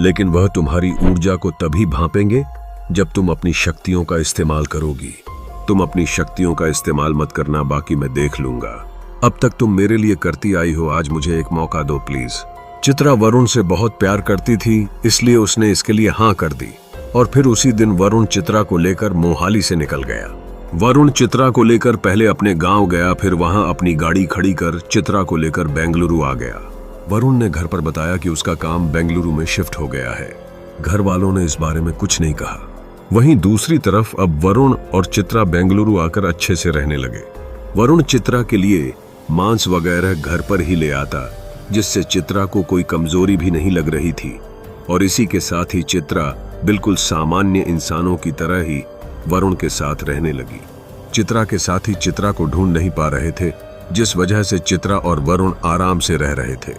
लेकिन वह तुम्हारी ऊर्जा को तभी भांपेंगे जब तुम अपनी शक्तियों का इस्तेमाल करोगी। तुम अपनी शक्तियों का इस्तेमाल मत करना, बाकी मैं देख लूंगा। अब तक तुम मेरे लिए करती आई हो, आज मुझे एक मौका दो प्लीज। चित्रा वरुण से बहुत प्यार करती थी, इसलिए उसने इसके लिए हाँ कर दी। और फिर उसी दिन वरुण चित्रा को लेकर मोहाली से निकल गया। वरुण चित्रा को लेकर पहले अपने गांव गया, फिर वहां अपनी गाड़ी खड़ी कर चित्रा को लेकर बेंगलुरु आ गया। वरुण ने घर पर बताया कि उसका काम बेंगलुरु में शिफ्ट हो गया है। घर वालों ने इस बारे में कुछ नहीं कहा। वहीं दूसरी तरफ अब वरुण और चित्रा बेंगलुरु आकर अच्छे से रहने लगे। वरुण चित्रा के लिए मांस वगैरह घर पर ही ले आता, जिससे चित्रा को कोई कमजोरी भी नहीं लग रही थी। और इसी के साथ ही चित्रा बिल्कुल सामान्य इंसानों की तरह ही वरुण के साथ रहने लगी। चित्रा के साथ ही चित्रा को ढूंढ नहीं पा रहे थे, जिस वजह से चित्रा और वरुण आराम से रह रहे थे।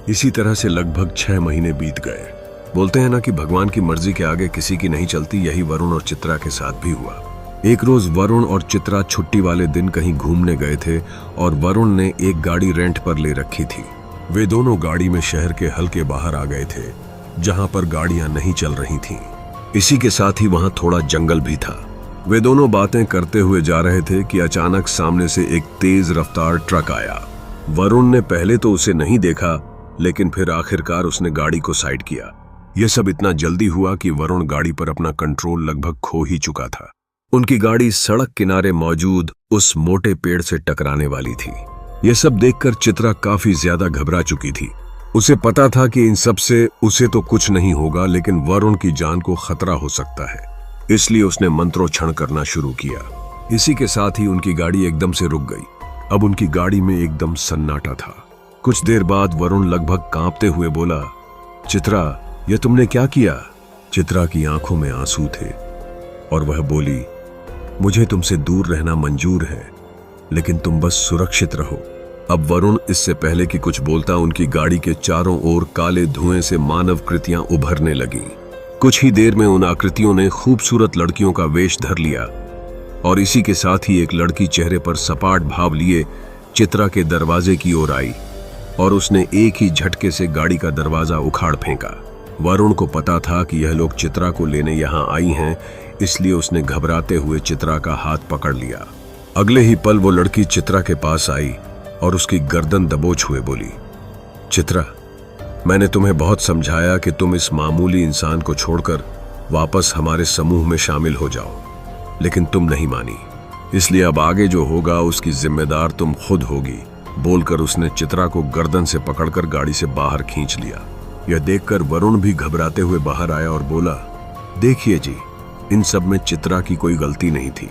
इसी तरह से लगभग 6 महीने बीत गए। बोलते हैं ना कि भगवान की मर्जी के आगे किसी की नहीं चलती, यही वरुण और चित्रा के साथ भी हुआ। एक रोज वरुण और चित्रा छुट्टी वाले दिन कहीं घूमने गए थे और वरुण ने एक गाड़ी रेंट पर ले रखी थी। वे दोनों गाड़ी में शहर के हल्के बाहर आ गए थे, जहां पर गाड़ियां नहीं चल रही थीं। इसी के साथ ही वहां थोड़ा जंगल भी था। वे दोनों बातें करते हुए जा रहे थे कि अचानक सामने से एक तेज रफ्तार ट्रक आया। वरुण ने पहले तो उसे नहीं देखा, लेकिन फिर आखिरकार उसने गाड़ी को साइड किया। यह सब इतना जल्दी हुआ कि वरुण गाड़ी पर अपना कंट्रोल लगभग खो ही चुका था। उनकी गाड़ी सड़क किनारे मौजूद उस मोटे पेड़ से टकराने वाली थी। यह सब देखकर चित्रा काफी ज्यादा घबरा चुकी थी। उसे पता था कि इन सब से उसे तो कुछ नहीं होगा, लेकिन वरुण की जान को खतरा हो सकता है, इसलिए उसने मंत्रोच्चारण करना शुरू किया। इसी के साथ ही उनकी गाड़ी एकदम से रुक गई। अब उनकी गाड़ी में एकदम सन्नाटा था। कुछ देर बाद वरुण लगभग कांपते हुए बोला, चित्रा, यह तुमने क्या किया? चित्रा की आंखों में आंसू थे और वह बोली, मुझे तुमसे दूर रहना मंजूर है, लेकिन तुम बस सुरक्षित रहो। अब वरुण इससे पहले कि कुछ बोलता, उनकी गाड़ी के चारों ओर काले धुएं से मानव कृतियां उभरने लगीं। कुछ ही देर में उन आकृतियों ने खूबसूरत लड़कियों का वेश धर लिया और इसी के साथ ही एक लड़की चेहरे पर सपाट भाव लिए चित्रा के दरवाजे की ओर आई और उसने एक ही झटके से गाड़ी का दरवाजा उखाड़ फेंका। वरुण को पता था कि यह लोग चित्रा को लेने यहाँ आई हैं, इसलिए उसने घबराते हुए चित्रा का हाथ पकड़ लिया। अगले ही पल वो लड़की चित्रा के पास आई और उसकी गर्दन दबोच हुए बोली, चित्रा, मैंने तुम्हें बहुत समझाया कि तुम इस मामूली इंसान को छोड़कर वापस हमारे समूह में शामिल हो जाओ, लेकिन तुम नहीं मानी, इसलिए अब आगे जो होगा उसकी जिम्मेदार तुम खुद होगी। बोलकर उसने चित्रा को गर्दन से पकड़कर गाड़ी से बाहर खींच लिया। यह देखकर वरुण भी घबराते हुए बाहर आया और बोला, देखिए जी, इन सब में चित्रा की कोई गलती नहीं थी।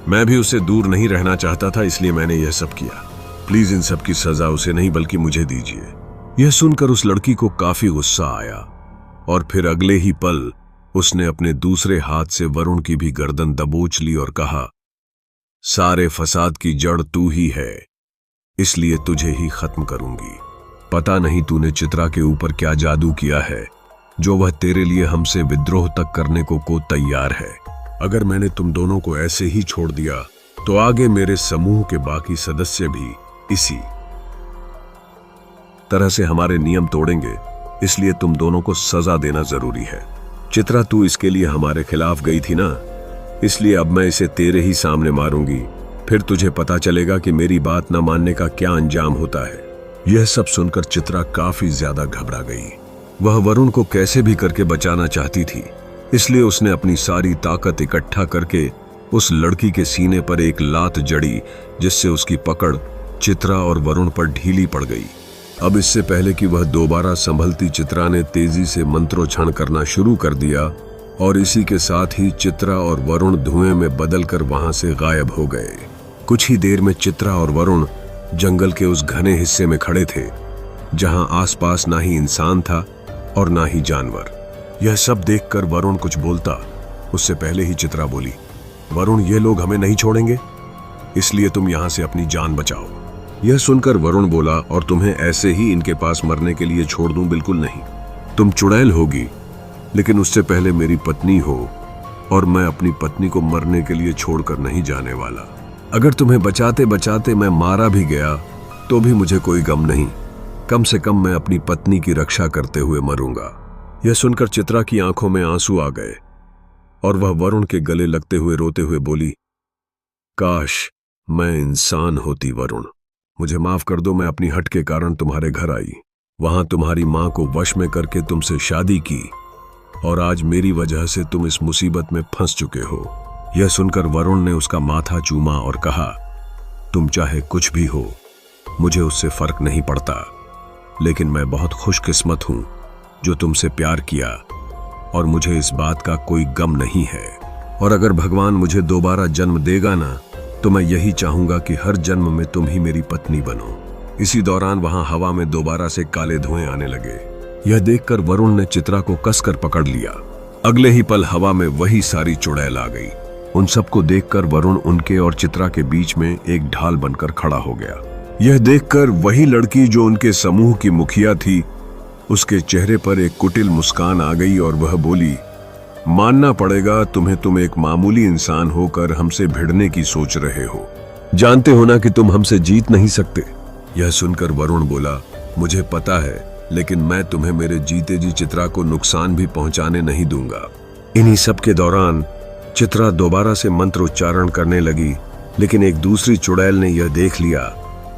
मैं भी उससे दूर नहीं रहना चाहता था, इसलिए मैंने यह सब किया। प्लीज इन सब की सजा उसे नहीं बल्कि मुझे दीजिए। यह सुनकर उस लड़की को काफी गुस्सा आया और फिर अगले ही पल उसने अपने दूसरे हाथ से वरुण की भी गर्दन दबोच ली और कहा, सारे फसाद की जड़ तू ही है, इसलिए तुझे ही खत्म करूंगी। पता नहीं तूने चित्रा के ऊपर क्या जादू किया है, जो वह तेरे लिए हमसे विद्रोह तक करने को तैयार है। अगर मैंने तुम दोनों को ऐसे ही छोड़ दिया तो आगे मेरे समूह के बाकी सदस्य भी इसी तरह से हमारे नियम तोड़ेंगे, इसलिए तुम दोनों को सजा देना जरूरी है। चित्रा, तू इसके लिए हमारे खिलाफ गई थी ना, इसलिए अब मैं इसे तेरे ही सामने मारूंगी, फिर तुझे पता चलेगा कि मेरी बात न मानने का क्या अंजाम होता है। यह सब सुनकर चित्रा काफी ज्यादा घबरा गई। वह वरुण को कैसे भी करके बचाना चाहती थी, इसलिए उसने अपनी सारी ताकत इकट्ठा करके उस लड़की के सीने पर एक लात जड़ी, जिससे उसकी पकड़ चित्रा और वरुण पर ढीली पड़ गई। अब इससे पहले कि वह दोबारा संभलती, चित्रा ने तेजी से मंत्रोच्चारण करना शुरू कर दिया और इसी के साथ ही चित्रा और वरुण धुएं में बदलकर वहां से गायब हो गए। कुछ ही देर में चित्रा और वरुण जंगल के उस घने हिस्से में खड़े थे जहां आसपास ना ही इंसान था और ना ही जानवर। यह सब देखकर वरुण कुछ बोलता उससे पहले ही चित्रा बोली, वरुण, ये लोग हमें नहीं छोड़ेंगे, इसलिए तुम यहां से अपनी जान बचाओ। यह सुनकर वरुण बोला, और तुम्हें ऐसे ही इनके पास मरने के लिए छोड़ दूं? बिल्कुल नहीं। तुम चुड़ैल होगी, लेकिन उससे पहले मेरी पत्नी हो, और मैं अपनी पत्नी को मरने के लिए छोड़कर नहीं जाने वाला। अगर तुम्हें बचाते बचाते मैं मारा भी गया तो भी मुझे कोई गम नहीं। कम से कम मैं अपनी पत्नी की रक्षा करते हुए मरूंगा। यह सुनकर चित्रा की आंखों में आंसू आ गए और वह वरुण के गले लगते हुए रोते हुए बोली, काश मैं इंसान होती वरुण। मुझे माफ कर दो, मैं अपनी हट के कारण तुम्हारे घर आई, वहां तुम्हारी मां को वश में करके तुमसे शादी की, और आज मेरी वजह से तुम इस मुसीबत में फंस चुके हो। यह सुनकर वरुण ने उसका माथा चूमा और कहा, तुम चाहे कुछ भी हो, मुझे उससे फर्क नहीं पड़ता, लेकिन मैं बहुत खुशकिस्मत हूं जो तुमसे प्यार किया, और मुझे इस बात का कोई गम नहीं है। और अगर भगवान मुझे दोबारा जन्म देगा ना, तो मैं यही चाहूंगा कि हर जन्म में तुम ही मेरी पत्नी बनो। इसी दौरान वहां हवा में दोबारा से काले धुएं आने लगे। यह देखकर वरुण ने चित्रा को कसकर पकड़ लिया। अगले ही पल हवा में वही सारी चुड़ैल आ गई। उन सबको देखकर वरुण उनके और चित्रा के बीच में एक ढाल बनकर खड़ा हो गया। यह देखकर वही लड़की जो उनके समूह की मुखिया थी, उसके चेहरे पर एक कुटिल मुस्कान आ गई और वह बोली, मानना पड़ेगा तुम्हें, तुम एक मामूली इंसान होकर हमसे भिड़ने की सोच रहे हो। जानते हो ना कि तुम हमसे जीत नहीं सकते। यह सुनकर वरुण बोला, मुझे पता है, लेकिन मैं तुम्हें मेरे जीते जी चित्रा को नुकसान भी पहुंचाने नहीं दूंगा। इन्हीं सब के दौरान चित्रा दोबारा से मंत्रोच्चारण करने लगी, लेकिन एक दूसरी चुड़ैल ने यह देख लिया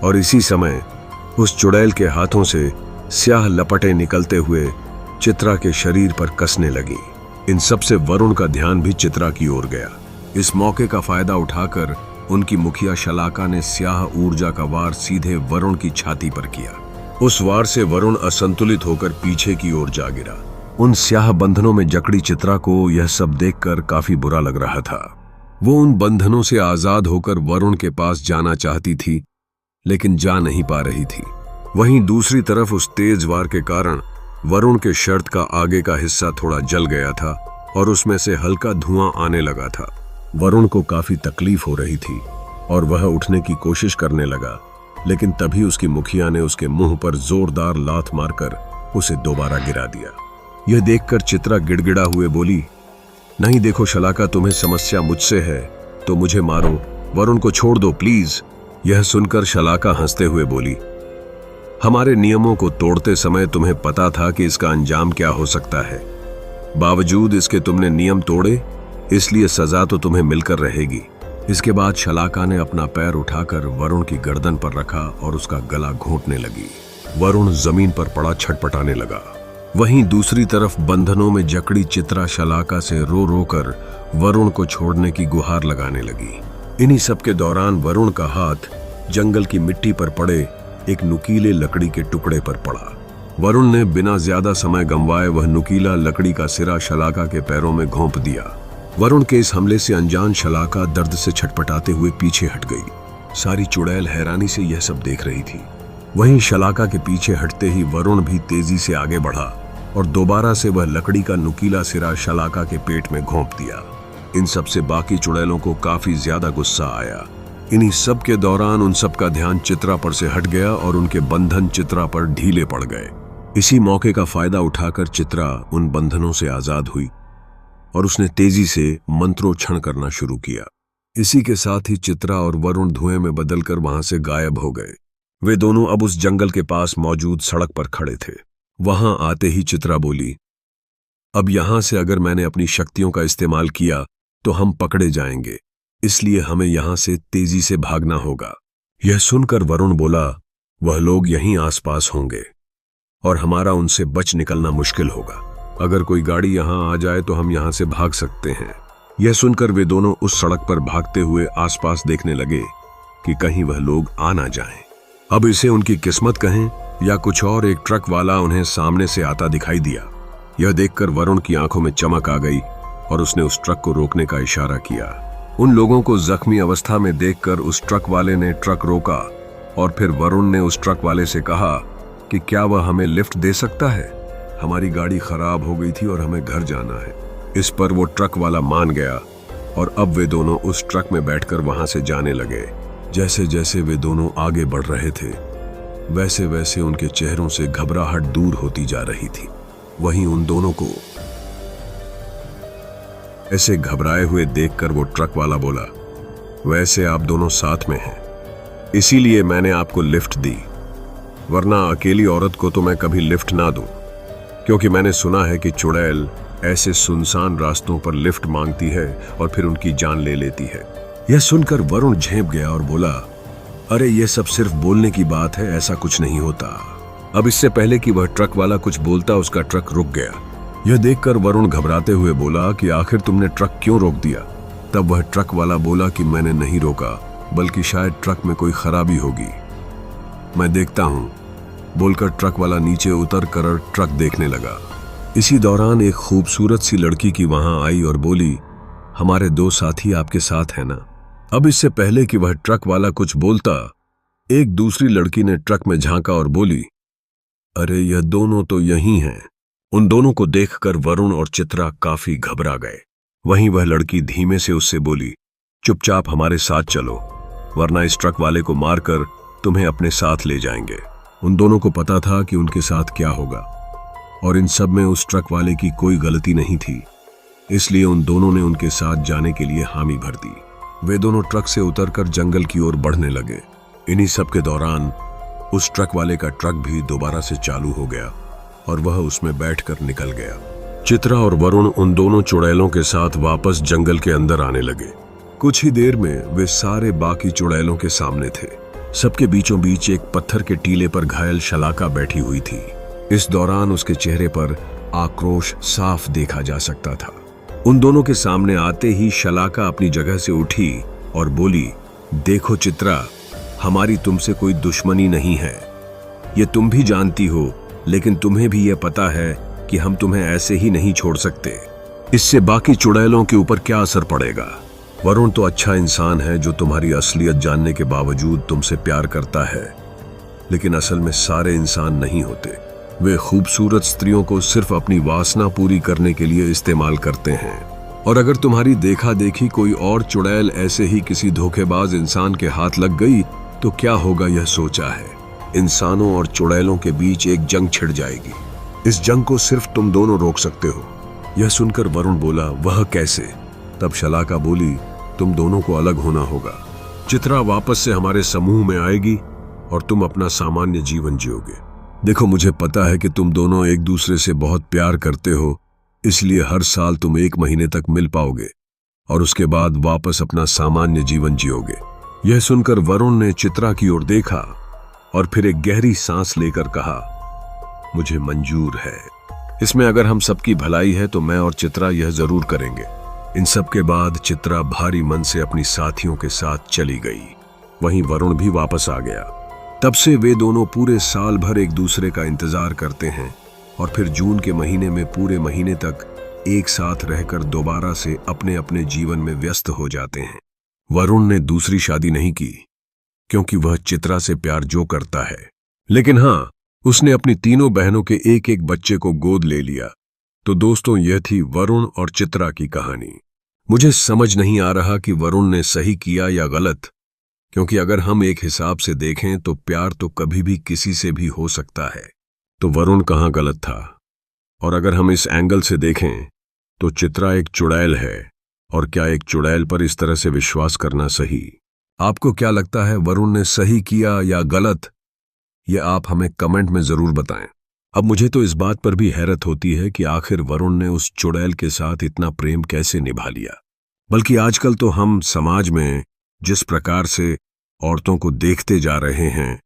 और इसी समय उस चुड़ैल के हाथों से स्याह लपटें निकलते हुए चित्रा के शरीर पर कसने लगी। इन सब से वरुण का ध्यान भी चित्रा की ओर गया। इस मौके का फायदा उठाकर उनकी मुखिया शलाका ने स्याह ऊर्जा का वार सीधे वरुण की छाती पर किया। उस वार से वरुण असंतुलित होकर पीछे की ओर जा गिरा। उन स्याह बंधनों में जकड़ी चित्रा को यह सब देखकर काफी बुरा लग रहा था। वो उन बंधनों से आजाद होकर वरुण के पास जाना चाहती थी, लेकिन जा नहीं पा रही थी। वहीं दूसरी तरफ उस तेज वार के कारण वरुण के शर्ट का आगे का हिस्सा थोड़ा जल गया था और उसमें से हल्का धुआं आने लगा था। वरुण को काफी तकलीफ हो रही थी और वह उठने की कोशिश करने लगा, लेकिन तभी उसकी मुखिया ने उसके मुंह पर जोरदार लात मारकर उसे दोबारा गिरा दिया। यह देखकर चित्रा गिड़गिड़ा हुए बोली, नहीं देखो शलाका, तुम्हें समस्या मुझसे है तो मुझे मारो, वरुण को छोड़ दो प्लीज। यह सुनकर शलाका हंसते हुए बोली, हमारे नियमों को तोड़ते समय तुम्हें पता था कि इसका अंजाम क्या हो सकता है। बावजूद इसके तुमने नियम तोड़े, इसलिए सजा तो तुम्हें मिलकर रहेगी। इसके बाद शलाका ने अपना पैर उठाकर वरुण की गर्दन पर रखा और उसका गला घोंटने लगी। वरुण जमीन पर पड़ा छटपटाने लगा। वहीं दूसरी तरफ बंधनों में जकड़ी चित्रा शलाका से रो रो कर वरुण को छोड़ने की गुहार लगाने लगी। इन्हीं सब के दौरान वरुण का हाथ जंगल की मिट्टी पर पड़े एक नुकीले लकड़ी के टुकड़े पर पड़ा। वरुण ने बिना ज्यादा समय गंवाए वह नुकीला लकड़ी का सिरा शलाका के पैरों में घोंप दिया। वरुण के इस हमले से अनजान शलाका दर्द से छटपटाते हुए पीछे हट गई। सारी चुड़ैल हैरानी से यह सब देख रही थी। वहीं शलाका के पीछे हटते ही वरुण भी तेजी से आगे बढ़ा और दोबारा से वह लकड़ी का नुकीला सिरा शलाका के पेट में घोंप दिया। इन सब से बाकी चुड़ैलों को काफी ज्यादा गुस्सा आया। इन्हीं सब के दौरान उन सब का ध्यान चित्रा पर से हट गया और उनके बंधन चित्रा पर ढीले पड़ गए। इसी मौके का फायदा उठाकर चित्रा उन बंधनों से आजाद हुई और उसने तेजी से मंत्रोच्चारण करना शुरू किया। इसी के साथ ही चित्रा और वरुण धुएं में बदलकर वहां से गायब हो गए। वे दोनों अब उस जंगल के पास मौजूद सड़क पर खड़े थे। वहां आते ही चित्रा बोली, अब यहां से अगर मैंने अपनी शक्तियों का इस्तेमाल किया तो हम पकड़े जाएंगे, इसलिए हमें यहां से तेजी से भागना होगा। यह सुनकर वरुण बोला, वह लोग यहीं आसपास होंगे और हमारा उनसे बच निकलना मुश्किल होगा। अगर कोई गाड़ी यहां आ जाए तो हम यहां से भाग सकते हैं। यह सुनकर वे दोनों उस सड़क पर भागते हुए आसपास देखने लगे कि कहीं वह लोग आ ना जाएं। अब इसे उनकी किस्मत कहें या कुछ और एक ट्रक वाला उन्हें सामने से आता दिखाई दिया। यह देखकर वरुण की आंखों में चमक आ गई और उसने उस ट्रक को रोकने का इशारा किया। उन लोगों को जख्मी अवस्था में देखकर उस ट्रक वाले ने ट्रक रोका और फिर वरुण ने उस ट्रक वाले से कहा कि क्या वह हमें लिफ्ट दे सकता है? हमारी गाड़ी खराब हो गई थी और हमें घर जाना है। इस पर वो ट्रक वाला मान गया और अब वे दोनों उस ट्रक में बैठकर वहां से जाने लगे। जैसे जैसे वे दोनों आगे बढ़ रहे थे वैसे वैसे उनके चेहरों से घबराहट दूर होती जा रही थी। वहीं उन दोनों को ऐसे घबराए हुए देखकर वो ट्रक वाला बोला, वैसे आप दोनों साथ में हैं, इसीलिए मैंने आपको लिफ्ट दी, वरना अकेली औरत को तो मैं कभी लिफ्ट ना दूं, क्योंकि मैंने सुना है कि चुड़ैल ऐसे सुनसान रास्तों पर लिफ्ट मांगती है और फिर उनकी जान ले लेती है। यह सुनकर वरुण झेंप गया और बोला, अरे ये सब सिर्फ बोलने की बात है, ऐसा कुछ नहीं होता। अब इससे पहले कि वह ट्रक वाला कुछ बोलता उसका ट्रक रुक गया। यह देखकर वरुण घबराते हुए बोला कि आखिर तुमने ट्रक क्यों रोक दिया? तब वह ट्रक वाला बोला कि मैंने नहीं रोका, बल्कि शायद ट्रक में कोई खराबी होगी, मैं देखता हूं। बोलकर ट्रक वाला नीचे उतर कर ट्रक देखने लगा। इसी दौरान एक खूबसूरत सी लड़की की वहां आई और बोली, हमारे दो साथी आपके साथ हैं ना? अब इससे पहले कि वह ट्रक वाला कुछ बोलता, एक दूसरी लड़की ने ट्रक में झांका और बोली, अरे यह दोनों तो यही हैं। उन दोनों को देखकर वरुण और चित्रा काफी घबरा गए। वहीं वह लड़की धीमे से उससे बोली, चुपचाप हमारे साथ चलो, वरना इस ट्रक वाले को मारकर तुम्हें अपने साथ ले जाएंगे। उन दोनों को पता था कि उनके साथ क्या होगा और इन सब में उस ट्रक वाले की कोई गलती नहीं थी, इसलिए उन दोनों ने उनके साथ जाने के लिए हामी भर दी। वे दोनों ट्रक से उतरकर जंगल की ओर बढ़ने लगे। इन्हीं सब के दौरान उस ट्रक वाले का ट्रक भी दोबारा से चालू हो गया और वह उसमें बैठकर निकल गया। चित्रा और वरुण उन दोनों चुड़ैलों के साथ वापस जंगल के अंदर आने लगे। कुछ ही देर में वे सारे बाकी चुड़ैलों के सामने थे। सबके बीचों बीच एक पत्थर के टीले पर घायल शलाका बैठी हुई थी। इस दौरान उसके चेहरे पर आक्रोश साफ देखा जा सकता था। उन दोनों के सामने आते ही शलाका अपनी जगह से उठी और बोली, देखो चित्रा, हमारी तुमसे कोई दुश्मनी नहीं है, ये तुम भी जानती हो, लेकिन तुम्हें भी ये पता है कि हम तुम्हें ऐसे ही नहीं छोड़ सकते। इससे बाकी चुड़ैलों के ऊपर क्या असर पड़ेगा? वरुण तो अच्छा इंसान है जो तुम्हारी असलियत जानने के बावजूद तुमसे प्यार करता है, लेकिन असल में सारे इंसान नहीं होते। वे खूबसूरत स्त्रियों को सिर्फ अपनी वासना पूरी करने के लिए इस्तेमाल करते हैं। और अगर तुम्हारी देखा देखी कोई और चुड़ैल ऐसे ही किसी धोखेबाज इंसान के हाथ लग गई तो क्या होगा, यह सोचा है। इंसानों और चुड़ैलों के बीच एक जंग छिड़ जाएगी। इस जंग को सिर्फ तुम दोनों रोक सकते हो। यह सुनकर वरुण बोला, वह कैसे? तब शलाका बोली, तुम दोनों को अलग होना होगा। चित्रा वापस से हमारे समूह में आएगी और तुम अपना सामान्य जीवन जियोगे। देखो, मुझे पता है कि तुम दोनों एक दूसरे से बहुत प्यार करते हो, इसलिए हर साल तुम 1 महीने तक मिल पाओगे और उसके बाद वापस अपना सामान्य जीवन जियोगे। यह सुनकर वरुण ने चित्रा की ओर देखा और फिर एक गहरी सांस लेकर कहा, मुझे मंजूर है। इसमें अगर हम सबकी भलाई है तो मैं और चित्रा यह जरूर करेंगे। इन सब के बाद चित्रा भारी मन से अपनी साथियों के साथ चली गई। वहीं वरुण भी वापस आ गया। तब से वे दोनों पूरे साल भर एक दूसरे का इंतजार करते हैं और फिर जून के महीने में पूरे महीने तक एक साथ रहकर दोबारा से अपने अपने जीवन में व्यस्त हो जाते हैं। वरुण ने दूसरी शादी नहीं की क्योंकि वह चित्रा से प्यार जो करता है, लेकिन हाँ, उसने अपनी तीनों बहनों के एक एक बच्चे को गोद ले लिया। तो दोस्तों, यह थी वरुण और चित्रा की कहानी। मुझे समझ नहीं आ रहा कि वरुण ने सही किया या गलत, क्योंकि अगर हम एक हिसाब से देखें तो प्यार तो कभी भी किसी से भी हो सकता है, तो वरुण कहाँ गलत था? और अगर हम इस एंगल से देखें तो चित्रा एक चुड़ैल है, और क्या एक चुड़ैल पर इस तरह से विश्वास करना सही? आपको क्या लगता है, वरुण ने सही किया या गलत? यह आप हमें कमेंट में जरूर बताएं। अब मुझे तो इस बात पर भी हैरत होती है कि आखिर वरुण ने उस चुड़ैल के साथ इतना प्रेम कैसे निभा लिया। बल्कि आजकल तो हम समाज में जिस प्रकार से औरतों को देखते जा रहे हैं,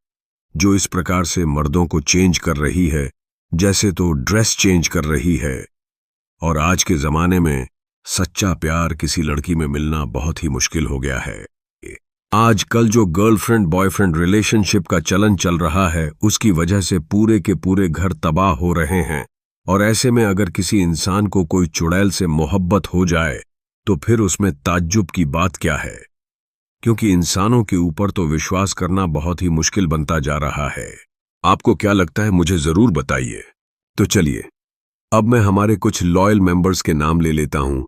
जो इस प्रकार से मर्दों को चेंज कर रही है, जैसे तो ड्रेस चेंज कर रही है, और आज के जमाने में सच्चा प्यार किसी लड़की में मिलना बहुत ही मुश्किल हो गया है। आजकल जो गर्लफ्रेंड बॉयफ्रेंड रिलेशनशिप का चलन चल रहा है, उसकी वजह से पूरे के पूरे घर तबाह हो रहे हैं। और ऐसे में अगर किसी इंसान को कोई चुड़ैल से मोहब्बत हो जाए तो फिर उसमें ताज्जुब की बात क्या है, क्योंकि इंसानों के ऊपर तो विश्वास करना बहुत ही मुश्किल बनता जा रहा है। आपको क्या लगता है, मुझे जरूर बताइए। तो चलिए अब मैं हमारे कुछ लॉयल मेंबर्स के नाम ले लेता हूं।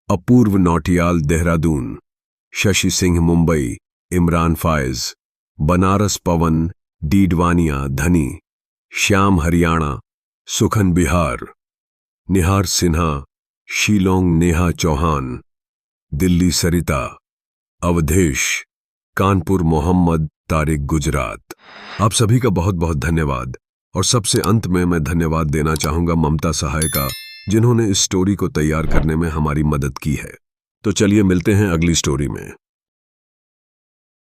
अपूर्व नौटियाल देहरादून, शशि सिंह मुंबई, इमरान फायज, बनारस पवन, डीडवानिया धनी, श्याम हरियाणा, सुखन बिहार, निहार सिन्हा, शीलोंग नेहा चौहान, दिल्ली सरिता, अवधेश, कानपुर मोहम्मद, तारिक गुजरात। आप सभी का बहुत बहुत धन्यवाद। और सबसे अंत में मैं धन्यवाद देना चाहूंगा ममता सहाय का, जिन्होंने इस स्टोरी को तैयार करने में हमारी मदद की है। तो चलिए मिलते हैं अगली स्टोरी में।